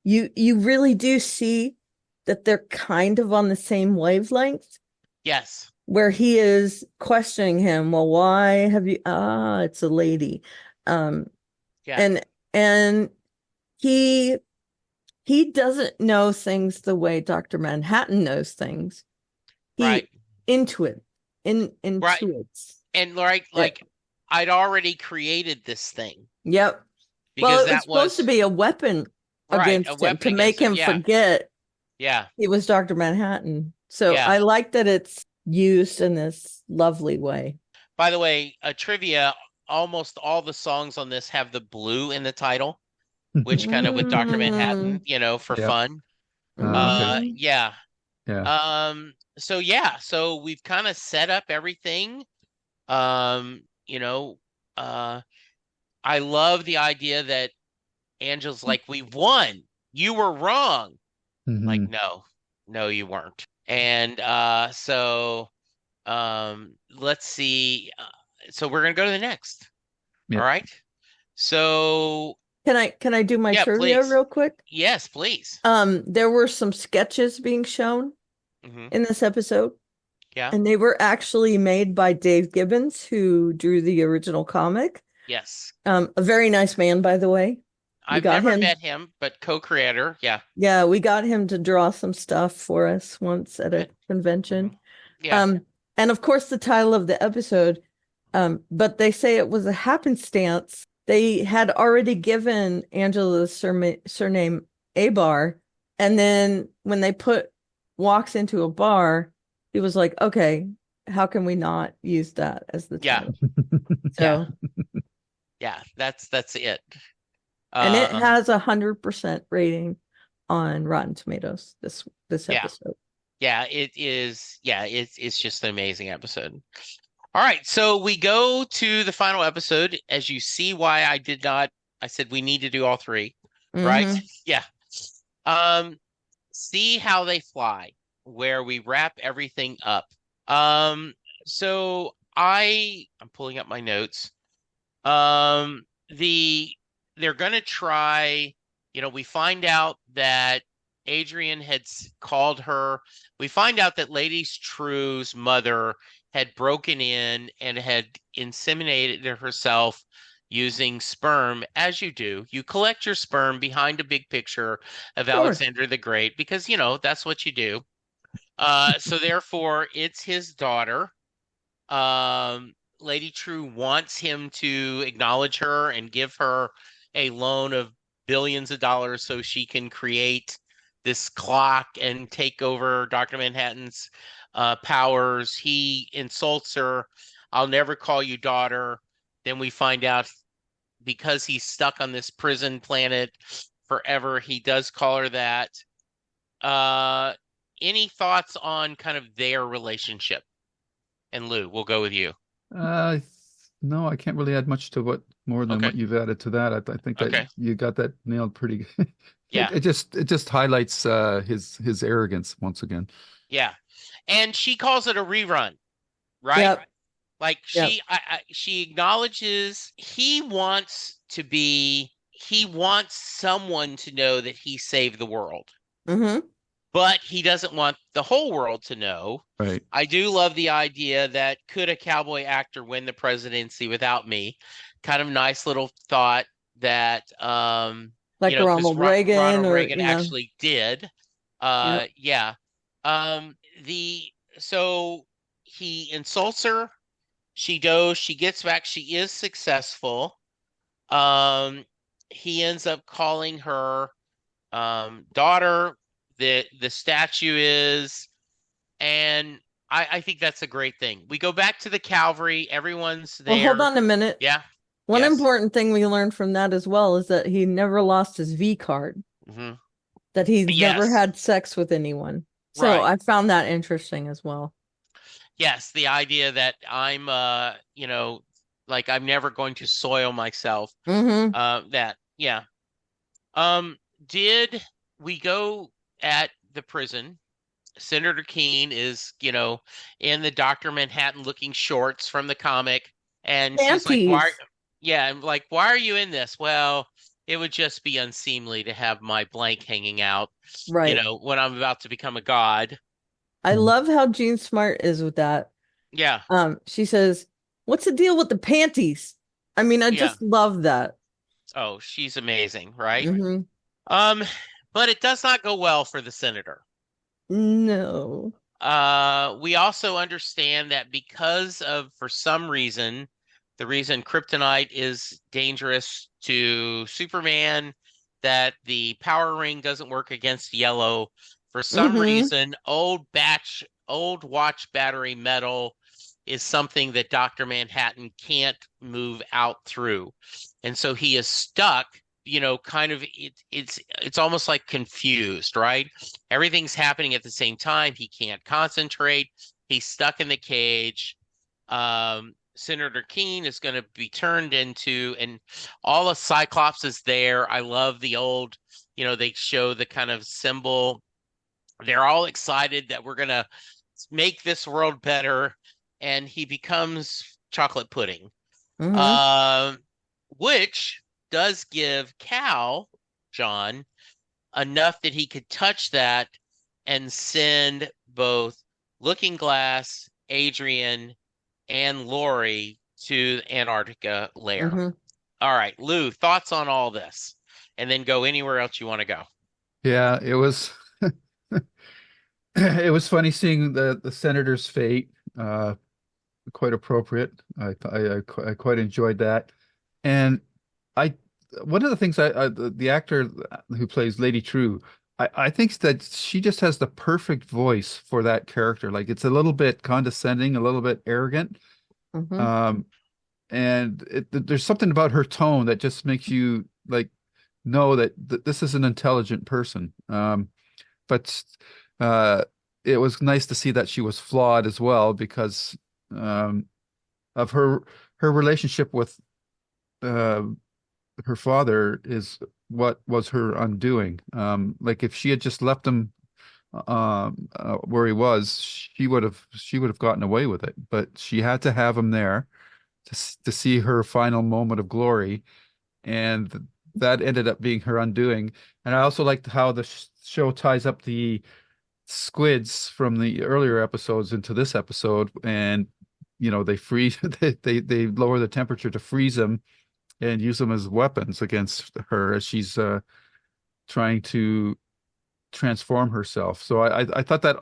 you really do see that they're kind of on the same wavelength, Yes. where he is questioning him, well, why have you it's a lady. Um, Yeah. and and he he doesn't know things the way Dr. Manhattan knows things. Right. He intuit Right. intuits And like it. like I'd already created this thing Yep. Well, because it was that supposed to was be a weapon right, a against him weapon to make against it. him Yeah. forget Yeah. he was Dr. Manhattan. So Yeah. I like that it's used in this lovely way. By the way, trivia, almost all the songs on this have the blue in the title, which kind of with Dr. Manhattan, Mm, for Yeah. fun. Okay. mhm. Yeah. Yeah. So yeah, so we've kind of set up everything. Um, you know, uh I love the idea that Angela's like, "We won. You were wrong." Like, Hmm. no, no, you weren't. And so let's see. So we're gonna go to the next. All Yep. right. So Can I do my yeah, trivia please. real quick? Yes, please. There were some sketches being shown Hmm. in this episode, Yeah. and they were actually made by Dave Gibbons, who drew the original comic. Yes. A very nice man, by the way. We I've got never him. met him, but co-creator. Yeah. Yeah, we got him to draw some stuff for us once at a Good. convention. Yeah. Um, and of course the title of the episode, but they say it was a happenstance. They had already given Angela the surname Abar, and then when they put walks into a bar, he was like, okay, how can we not use that as the Yeah. title? Yeah. So, Yeah. That's it. and it Um, has 100% rating on Rotten Tomatoes, this yeah. episode. Yeah, it is. Yeah, it's just an amazing episode. All right, so we go to the final episode. As you see why I said we need to do all three, right? Mm-hmm. Yeah. Um, See How They Fly, where we wrap everything up. Um, so I'm pulling up my notes. Um, the they're gonna try, we find out that Adrian had called her. We find out that Lady Trieu's mother had broken in and had inseminated herself using sperm, as you do. You collect your sperm behind a big picture of Sure. Alexander the Great because, that's what you do. So therefore, it's his daughter. Lady Trieu wants him to acknowledge her and give her a loan of billions of dollars so she can create this clock and take over Dr. Manhattan's powers. He insults her. I'll never call you daughter. Then we find out because he's stuck on this prison planet forever, he does call her that. Uh, any thoughts on kind of their relationship? And Lou, we'll go with you. Uh, no, I can't really add much to what more than Okay. what you've added to that. I think that Okay. you got that nailed pretty good. Yeah. It just highlights his arrogance once again. Yeah. And she calls it a rerun, right? Yep. Like Yep. she acknowledges he wants someone to know that he saved the world, Mm-hmm. but he doesn't want the whole world to know. Right. I do love the idea that could a cowboy actor win the presidency without me? Kind of nice little thought that Like because Ronald Reagan Ronald or Reagan actually did. Yep. Yeah. The so he insults her. She goes, she gets back, she is successful. Um, he ends up calling her daughter. The statue is, and I think that's a great thing. We go back to the Calvary, everyone's Well, hold there. on a minute. Yeah. One Yes. important thing we learned from that as well is that he never lost his V card, Hmm. that he's never Yes. had sex with anyone. So Right. I found that interesting as well. Yes, the idea that I'm like I'm never going to soil myself. Mm-hmm. That, yeah. Did we go at the prison? Senator Keene is, in the Dr. Manhattan looking shorts from the comic, and she's like, "Why?" Panties. Yeah, I'm like, "Why are you in this?" Well, it would just be unseemly to have my blank hanging out, Right. when I'm about to become a god. I love how Jean Smart is with that. Yeah, She says, "What's the deal with the panties?" I mean, I yeah. just love that. Oh, she's amazing, right? Mm-hmm. Um, but it does not go well for the senator. No. We also understand that because of, for some reason, the reason kryptonite is dangerous to Superman, that the power ring doesn't work against yellow. For some Mm-hmm. reason, old watch battery metal is something that Dr. Manhattan can't move out through. And so he is stuck, kind of it's almost like confused, right? Everything's happening at the same time. He can't concentrate. He's stuck in the cage. Senator Keene is going to be turned into, and all of Cyclops is there. I love the old, they show the kind of symbol. They're all excited that we're going to make this world better. And he becomes chocolate pudding, Mm-hmm. which does give Cal, John, enough that he could touch that and send both Looking Glass, Adrian, and Lori to Antarctica lair. Mm-hmm. All right, Lou, thoughts on all this? and then go anywhere else you want to go. Yeah, it was it was funny seeing the senator's fate. Quite appropriate. I quite enjoyed that. And I one of the things the actor who plays Lady Trieu, I think that she just has the perfect voice for that character. Like it's a little bit condescending, a little bit arrogant. Hmm. Um, and there's something about her tone that just makes you like know that this is an intelligent person. But uh, it was nice to see that she was flawed as well because um, of her relationship with uh, her father is what was her undoing. Like if she had just left him where he was, she would have gotten away with it. But she had to have him there to see her final moment of glory, and that ended up being her undoing. And I also liked how the show ties up the squids from the earlier episodes into this episode, and they freeze they lower the temperature to freeze them and use them as weapons against her as she's trying to transform herself. So I thought that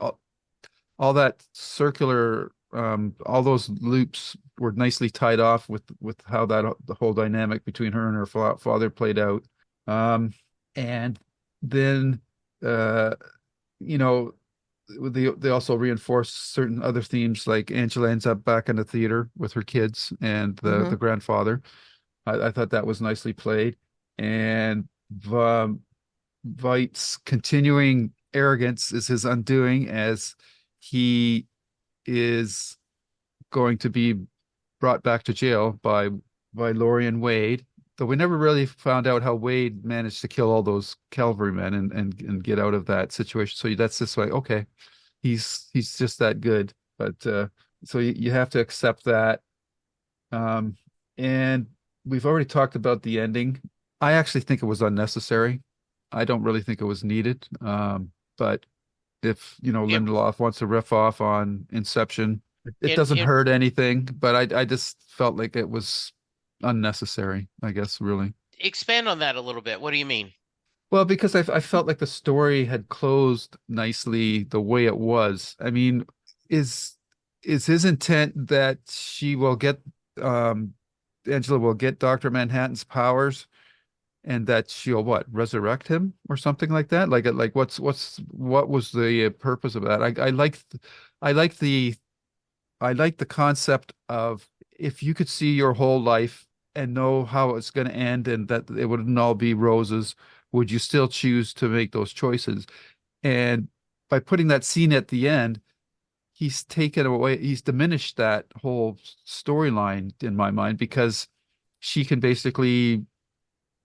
all that circular all those loops were nicely tied off with how the whole dynamic between her and her father played out. And then uh you know they also reinforce certain other themes, like Angela ends up back in the theater with her kids and the Hmm. grandfather. I thought that was nicely played. And um, Vight's continuing arrogance is his undoing as he is going to be brought back to jail by Laurie and Wade. Though we never really found out how Wade managed to kill all those cavalrymen and get out of that situation. So that's just like, okay, he's just that good. But so you have to accept that. Um, and we've already talked about the ending. I actually think it was unnecessary. I don't really think it was needed. But if It, Lindelof wants to riff off on Inception, it it, doesn't it hurt anything. But I just felt like it was unnecessary, I guess, really. expand on that a little bit. What do you mean? Well, because I felt like the story had closed nicely the way it was. I mean, is is his intent that she will get um Angela will get Dr. Manhattan's powers and that she'll resurrect him or something like that? Like what was the purpose of that? I like the I like the concept of if you could see your whole life and know how it's going to end and that it wouldn't all be roses, would you still choose to make those choices? And by putting that scene at the end, he's taken away, he's diminished that whole storyline in my mind because she can basically,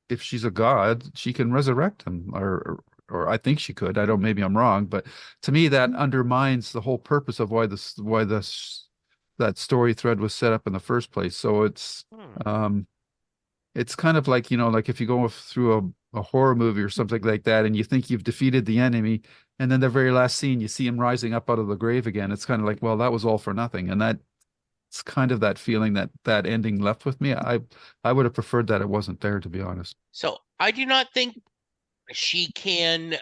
if she's a god, she can resurrect him, or I think she could. I don't. Maybe I'm wrong, but to me that undermines the whole purpose of why this that story thread was set up in the first place. So Hmm. um it's kind of like like if you go through a horror movie or something like that, and you think you've defeated the enemy, and then the very last scene you see him rising up out of the grave again. It's kind of like, well, that was all for nothing, and it's kind of that feeling that ending left with me. I would have preferred that it wasn't there, to be honest. So I do not think she can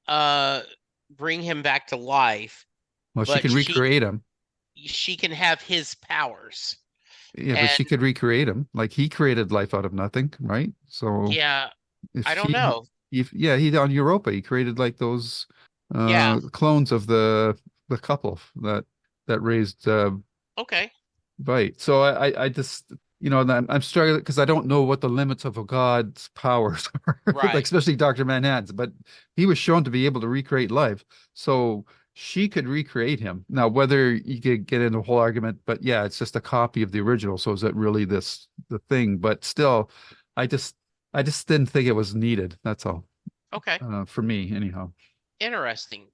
uh bring him back to life, Well, she but can recreate him. she can have his powers. Yeah, but And she could recreate him. Like he created life out of nothing, right? So yeah, I if don't know. if yeah, he on Europa, he created like those Yeah, clones of the couple that raised okay. Vite. So I just and I'm struggling because I don't know what the limits of a god's powers are, like Right. especially Dr. Manhattan's, but he was shown to be able to recreate life. So she could recreate him. Now, whether you could get into a whole argument, but yeah, it's just a copy of the original. So is it really the thing? But still, I just I just didn't think it was needed. That's all. Okay. For me, anyhow. Interesting.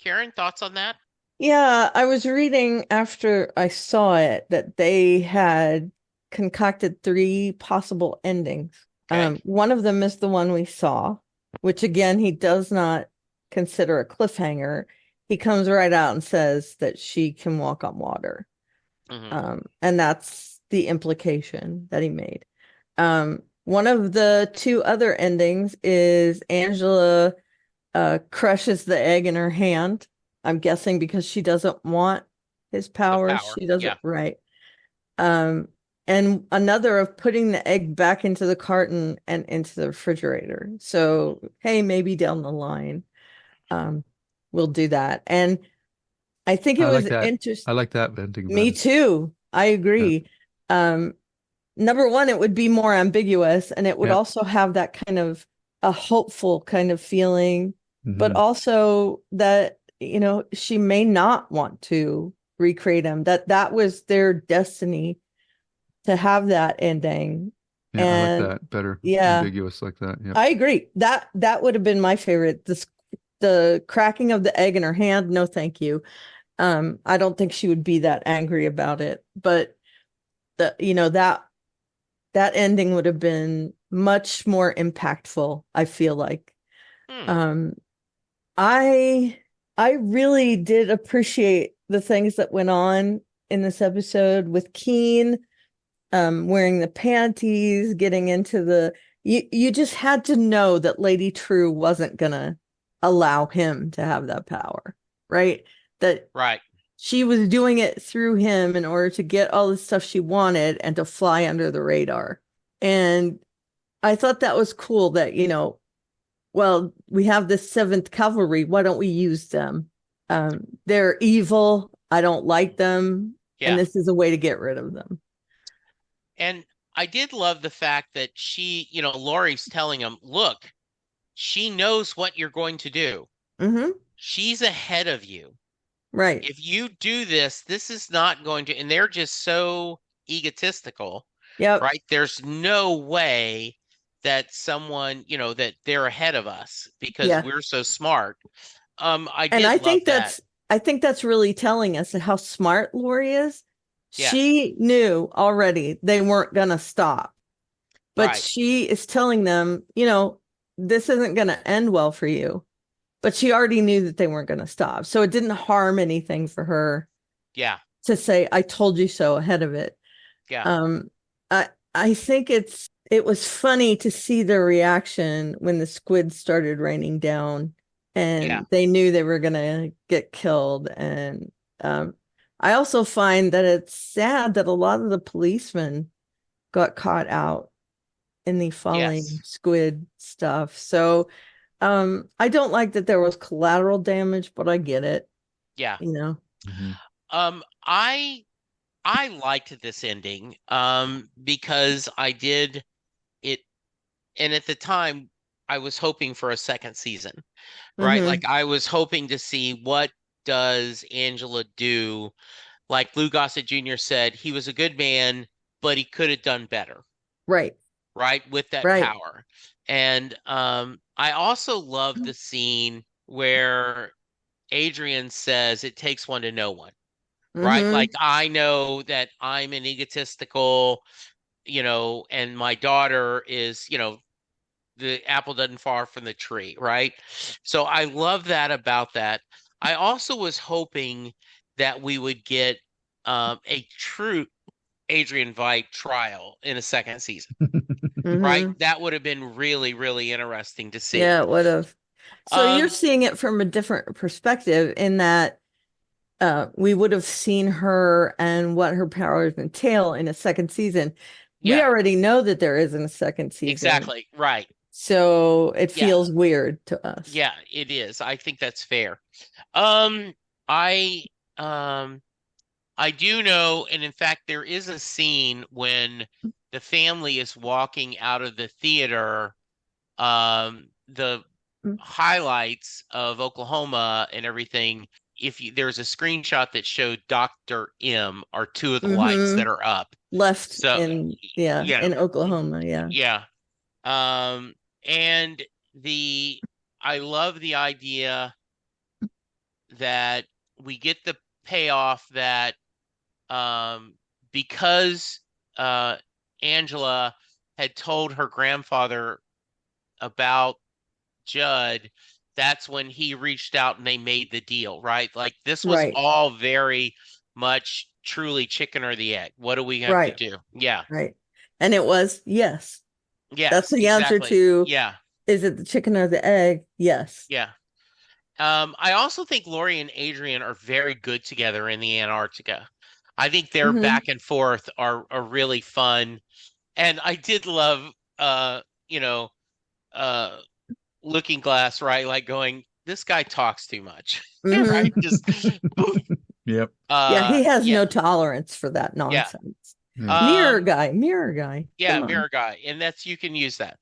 Karen, thoughts on that? Yeah, I was reading after I saw it that they had concocted three possible endings. Okay. One of them is the one we saw, which again, he does not consider a cliffhanger. He comes right out and says that she can walk on water. Hmm. And that's the implication that he made. Um, One of the two other endings is Angela crushes the egg in her hand. I'm guessing because she doesn't want his The powers. power. She doesn't, Yeah. right. Um, and another of putting the egg back into the carton and into the refrigerator. So, hey, maybe down the line, um, we'll do that. And I think it I was like that. interesting. I like that ending Me better. too. I Yeah. agree. Um, Number one, it would be more ambiguous and it would Yep. also have that kind of a hopeful kind of feeling, but Hmm. also that, she may not want to recreate him, that was their destiny to have that ending. Yeah, I like And that better. yeah, Ambiguous like that. Yep. I agree. That would have been my favorite. The cracking of the egg in her hand, no thank you. I don't think she would be that angry about it, but that ending would have been much more impactful, I feel like. Hmm. Um, I I really did appreciate the things that went on in this episode with Keen, wearing the panties, getting into you just had to know that Lady Trieu wasn't gonna allow him to have that power, right? That Right. she was doing it through him in order to get all the stuff she wanted and to fly under the radar. And I thought that was cool that, well, we have the 7th Cavalry. Why don't we use them? They're evil. I don't like them. And Yeah. this is a way to get rid of them. And I did love the fact that Laurie's telling him, look, she knows what you're going to do. Mm-hmm. She's ahead of you. Right. If you do this, this is not going to, and they're just so egotistical, Yep. right? There's no way that that they're ahead of us because Yeah. we're so smart. I And did love that. I think that's really telling us how smart Lori is. Yes, She knew already they weren't going to stop, but right. she is telling them, this isn't going to end well for you. But she already knew that they weren't going to stop. So it didn't harm anything for her Yeah, to say, I told you so ahead of it. yeah, Um, I think it was funny to see their reaction when the squids started raining down yeah, and they knew they were gonna get killed. And I also find that it's sad that a lot of the policemen got caught out in the falling yes, squid stuff. So I don't like that there was collateral damage, but I get it, yeah. you know. Hmm. Um, I I liked this ending because I did it, and at the time I was hoping for a second season, right? Mm-hmm. Like I was hoping to see what does Angela do. Like Lou Gossett Jr. said, he was a good man, but he could have done better, Right, right? With that right. power. And I also love the scene where Adrian says it takes one to know one, right? Mm-hmm. Like I know that I'm an egotistical, and my daughter is, the apple doesn't fall from the tree, right? So I love that about that. I also was hoping that we would get a true Adrian Veidt trial in a second season, right? Mm-hmm. That would have been really, really interesting to Yeah, see. it would have. So you're Um, seeing it from a different perspective in that we would have seen her and what her powers entail in a second season. We yeah, already know that there isn't a second season, exactly. Right. so it Yeah, feels weird to us. yeah, it is. I think that's fair. Um, I um I do know, and in fact, there is a scene when the family is walking out of the theater, the highlights of Oklahoma and everything. If there's a screenshot that showed Dr. M are two of the lights Mm-hmm. that are up. Left So, in, yeah, yeah, in Oklahoma. Yeah. yeah. Um, and the I love the idea that we get the payoff that because uh, Angela had told her grandfather about Judd, that's when he reached out and they made the deal, right? Like this was Right. all very much truly chicken or the egg. What do we have to Right. do? Yeah. Right. And it was yes. That's Yes, the answer exactly. to, Yeah, is it the chicken or the egg? Yes. yeah. I also think Lori and Adrian are very good together in the Antarctica. I think their Hmm. back and forth are really fun. And I did love you know, uh Looking Glass, right? Like going, this guy talks too much. Right? Hmm. Just Yep. Yeah, he has yeah, no tolerance for that yeah. nonsense. Yeah. Um Mirror guy. yeah, Come on. Mirror Guy. And that's you can use that.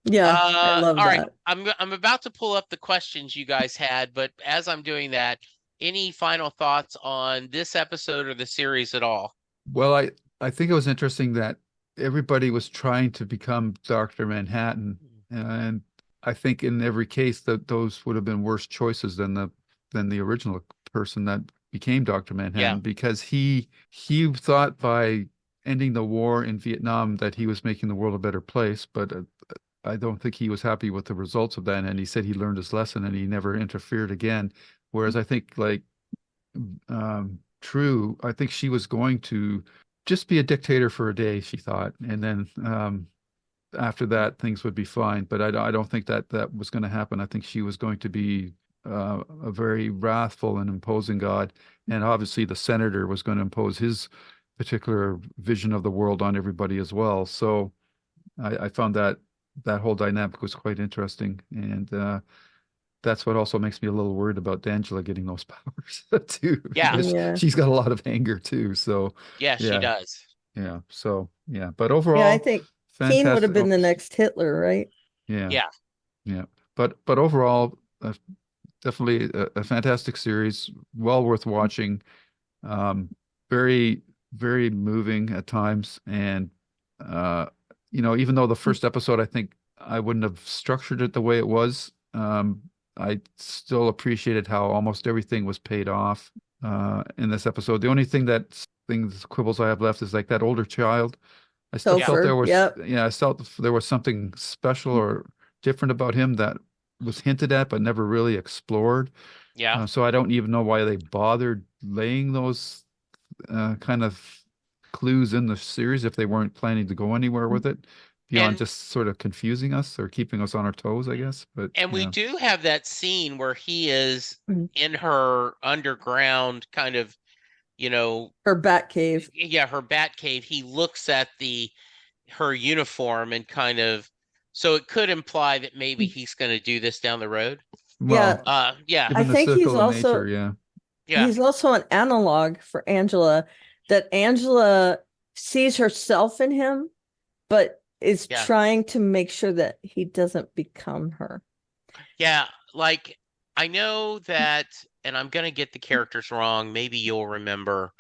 Yeah, I love All right. that. I'm about to pull up the questions you guys had, but as I'm doing that, any final thoughts on this episode or the series at all? Well, I think it was interesting that everybody was trying to become Dr. Manhattan, and I think in every case that those would have been worse choices than the original person that became Dr. Yeah. Manhattan because he thought by ending the war in Vietnam that he was making the world a better place, but I don't think he was happy with the results of that, and he said he learned his lesson and he never interfered again. Whereas I think like True, I think she was going to just be a dictator for a day, she thought, and then after that things would be fine. But I don't think that that was going to happen. I think she was going to be a very wrathful and imposing God, and obviously the senator was going to impose his particular vision of the world on everybody as well. So I found that that whole dynamic was quite interesting, and that's what also makes me a little worried about D'Angela getting those powers too, Yeah. because Yeah. she's got a lot of anger too. So Yeah, she yeah, does. yeah. So yeah, but Yeah, I overall, think Keen would have fantastic. been Oh, the next Hitler, right? yeah, Yeah. yeah. But overall, definitely a fantastic series, well worth watching. Um, very very moving at times, and uh, even though the first episode, I think I wouldn't have structured it the way it was. I still appreciated how almost everything was paid off in this episode. The only things quibbles I have left is like that older child. I still Yeah. felt there Topher. was, Yep. yeah, I felt there was something special or different about him that was hinted at but never really explored. Yeah. So I don't even know why they bothered laying those kind of clues in the series if they weren't planning to go anywhere with it beyond And just sort of confusing us or keeping us on our toes, I guess. But and we yeah. do have that scene where he is Mhm. in her underground kind of, Her bat cave. yeah, her bat cave. He looks at the her uniform and kind of, so it could imply that maybe he's going to do this down the road. Yeah, Well, Yeah. I given the think circle of nature, yeah. Yeah. he's also an analog for Angela, that Angela sees herself in him, but is Yeah. trying to make sure that he doesn't become her. Yeah, like I know that, and I'm gonna get the characters wrong. Maybe you'll remember,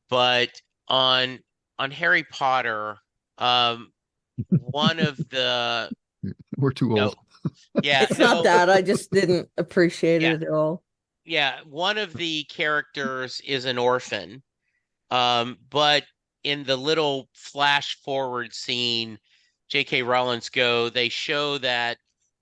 but on on Harry Potter, one of the We're too no, old. yeah, It's not no, that. I just didn't appreciate yeah, it at all. yeah, one of the characters is an orphan. But in the little flash forward scene, J.K. Rowling's go, they show that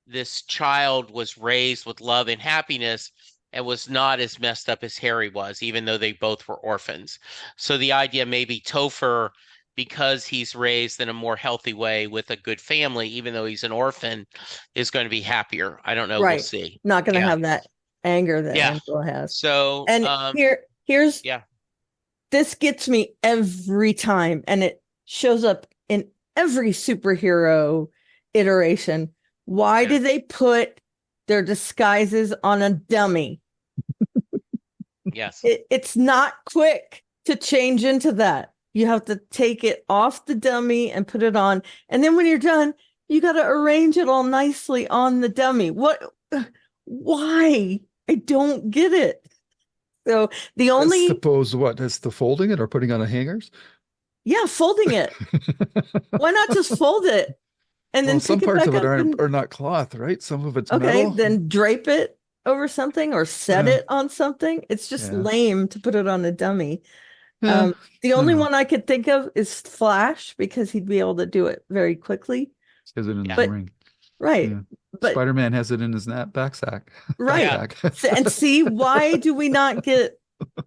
this child was raised with love and happiness and was not as messed up as Harry was, even though they both were orphans. So the idea maybe Topher, because he's raised in a more healthy way with a good family, even though he's an orphan, is going to be happier. I don't know. We'll Right. see. Not going to Yeah. have that anger that Yeah. Angela has. So, And here's yeah. this gets me every time, and it shows up in every superhero iteration. Why Yeah. do they put their disguises on a dummy? Yes. It's not quick to change into that. You have to take it off the dummy and put it on. And then when you're done, you got to arrange it all nicely on the dummy. Why? I don't get it. So the As only, suppose what? As the folding it or putting on a hangers? yeah, folding it. Why not just fold it and Well, then some pick it parts back of it up are and are not cloth, right? Some of it's okay, metal. then drape it over something or set Yeah, it on something. It's just yeah, lame to put it on a dummy. yeah. The I don't only know. one I could think of is Flash because he'd be able to do it very quickly. Has it in his Yeah. But ring. right, Yeah. but Spider-Man has it in his backpack. right. Yeah. And see, why do we not get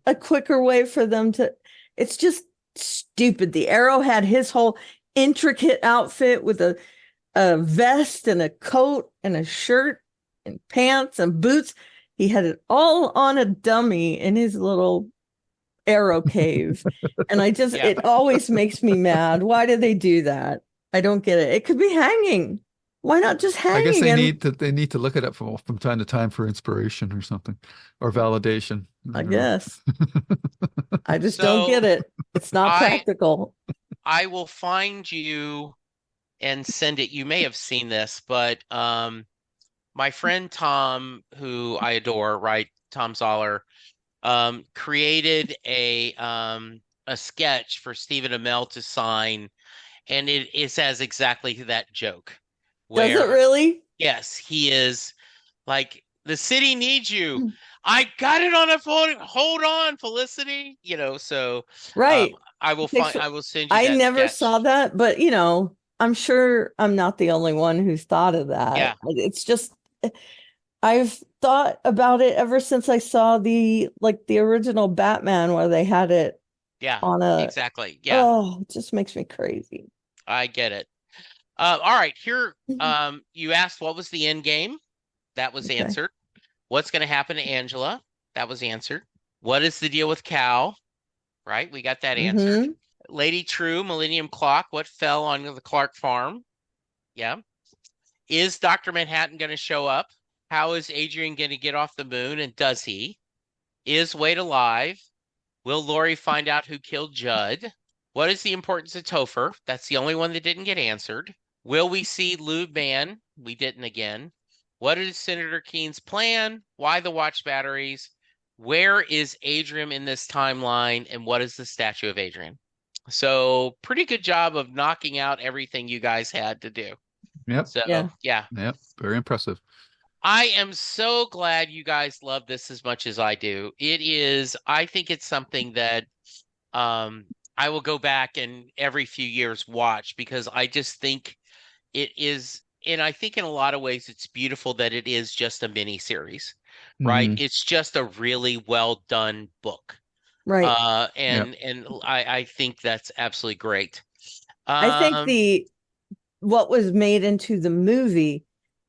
a quicker way for them to? It's just stupid. The Arrow had his whole intricate outfit with a a vest and a coat and a shirt and pants and boots. He had it all on a dummy in his little arrow cave. And Yeah. it always makes me mad. Why do they do that? I don't get it. It could be hanging. Why not just I guess hanging? And they need to look it up from time to time for inspiration or something, or validation. I I don't know. guess I just don't So get it. It's not I practical. I will find you and send it. You may have seen this, but my friend Tom, who I adore, right? Tom Zoller, created a sketch for Stephen Amell to sign, and it says exactly that joke, Does it where really? yes, he is like the city needs you. I got it on a phone. Hold on, Felicity. So um, Right. Takes- I will send you I that never saw sketch. that, but I'm sure I'm not the only one who's thought of that. Yeah, It's just I've thought about it ever since I saw the original Batman where they had it yeah, on a exactly. Yeah, oh, it just makes me crazy. I get it. All right, here, Mhm. you asked what was the end game? That was Okay. answered. What's going to happen to Angela? That was answered. What is the deal with Cal? Right, we got that answered. Hmm. Lady Trieu, Millennium Clock, what fell on the Clark farm? Yeah. Is Dr. Manhattan going to show up? How is Adrian going to get off the moon, and does he? Is Wade alive? Will Lori find out who killed Judd? What is the importance of Topher? That's the only one that didn't get answered. Will we see Lou Mann? We didn't again. What is Senator Keene's plan? Why the watch batteries? Where is Adrian in this timeline? And what is the statue of Adrian? So, pretty good job of knocking out everything you guys had to do. Yep. So, Yeah. yeah. Yep. Very impressive. I am so glad you guys love this as much as I do. I think it's something that um, I will go back and every few years watch because I just think it is, and I think in a lot of ways it's beautiful that it is just a mini series, right? Hmm. It's just a really well done book. Right. Yep. And I think that's absolutely great. I think Um, the what was made into the movie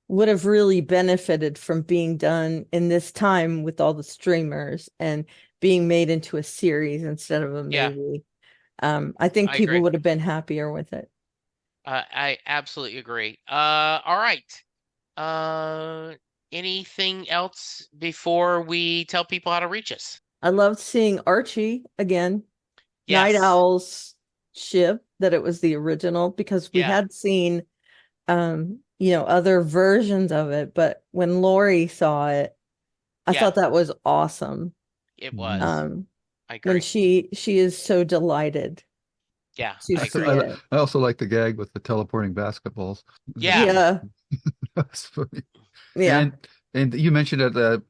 would have really benefited from being done in this time with all the streamers and being made into a series instead of a yeah, movie. I think I people agree. would have been happier with it. I absolutely agree. All right. Uh, Anything else before we tell people how to reach us? I loved seeing Archie again. Night Yes. Owl's ship, that it was the original, because we Yeah. had seen other versions of it, but when Lori saw it, I Yeah, thought that was awesome. it Mhm. was. Um I when agree. she is so delighted Yeah, to I see agree. it. I also like the gag with the teleporting basketballs. Yeah. Yeah, That's funny. yeah. And you mentioned it a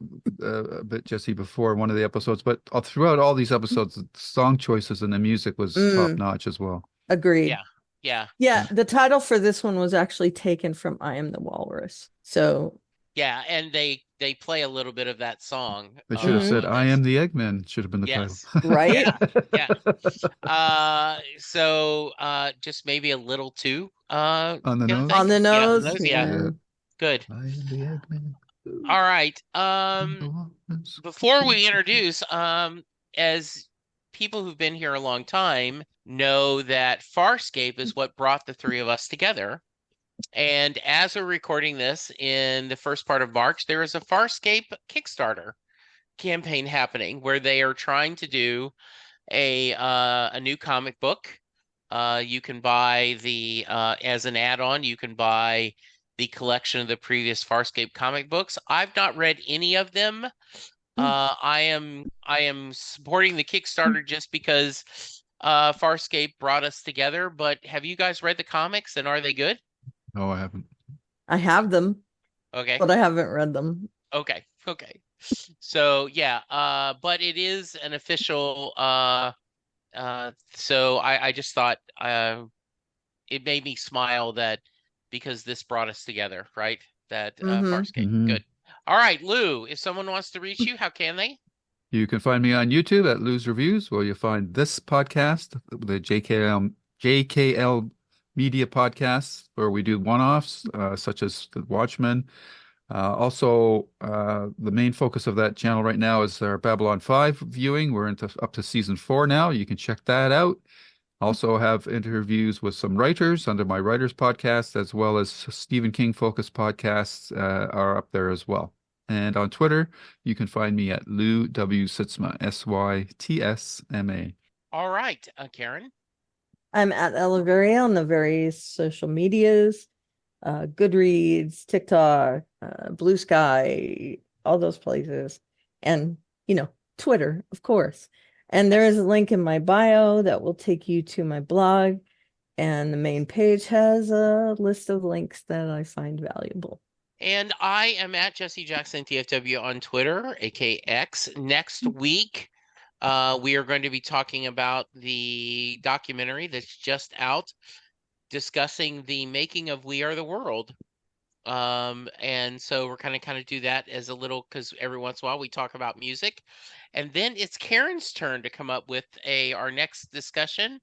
bit, Jesse, before one of the episodes, but throughout all these episodes, the song choices and the music was top Mm, notch as well. agreed. Yeah. Yeah. Yeah, the title for this one was actually taken from I Am the Walrus. So, Yeah. And they play a little bit of that song They should have said, mhm, on "I this. am the Eggman," should have been the title. Yes. right? Yeah. Yeah. So just maybe a little too On the nose. On think. the Yeah, on nose. those, yeah. Yeah. Yeah. Good. I am the Eggman. All right. And the walrus. Before we introduce, as people who've been here a long time know that Farscape is what brought the three of us together. And as we're recording this in the first part of March, there is a Farscape Kickstarter campaign happening where they are trying to do a new comic book. You can buy the as an add-on, you can buy the collection of the previous Farscape comic books. I've not read any of them. I am supporting the Kickstarter just because Farscape brought us together. But have you guys read the comics and are they good? No, I haven't. I have them, Okay. but I haven't read them. Okay. Okay. So yeah, but it is an official so I just thought it made me smile that because this brought us together, right? That Hmm. Farscape. Hmm. Good. All right, Lou, if someone wants to reach you, how can they? You can find me on YouTube at Lou's Reviews, where you'll find this podcast, the JKL media podcasts where we do one-offs, such as the Watchmen. Also, the main focus of that channel right now is our Babylon 5 viewing. We're up to season 4 now. You can check that out. Also have interviews with some writers under my writers podcast, as well as Stephen King focused podcasts are up there as well. And on Twitter, you can find me at Lou W. Sytsma, Sytsma. All right, Karen. I'm at Elevaria on the various social medias, Goodreads, TikTok, Blue Sky, all those places. And, Twitter, of course. And there is a link in my bio that will take you to my blog. And the main page has a list of links that I find valuable. And I am at Jesse Jackson TFW on Twitter, aka X. Next week, we are going to be talking about the documentary that's just out, discussing the making of We Are the World. And so we're kind of do that as a little, because every once in a while we talk about music. And then it's Karen's turn to come up with our next discussion.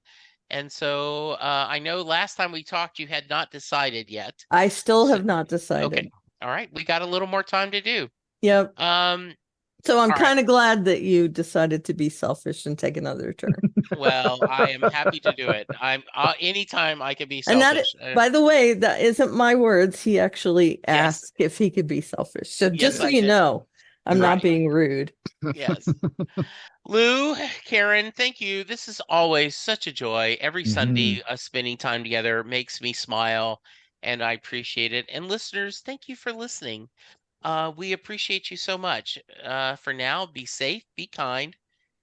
And so I know last time we talked, you had not decided yet. I still have not decided. Okay. All right. We got a little more time to do. Yep. So I'm all kind of glad that you decided to be selfish and take another turn. Well, I am happy to do it. I'm anytime I can be And selfish. by the way, that isn't my words. He actually asked if he could be selfish. So Yes, just so I you did. know, I'm Right. not being rude. Yes. Lou, Karen, thank you. This is always such a joy. Every Sunday, us spending time together makes me smile, and I appreciate it. And listeners, thank you for listening. We appreciate you so much. For now, be safe, be kind,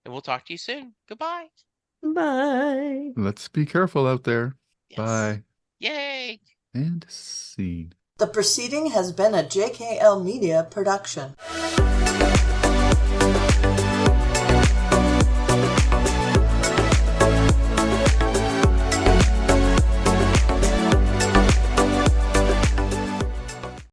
and we'll talk to you soon. Goodbye. Bye. Let's be careful out there. Yes. Bye. Yay. And scene. The proceeding has been a JKL Media production.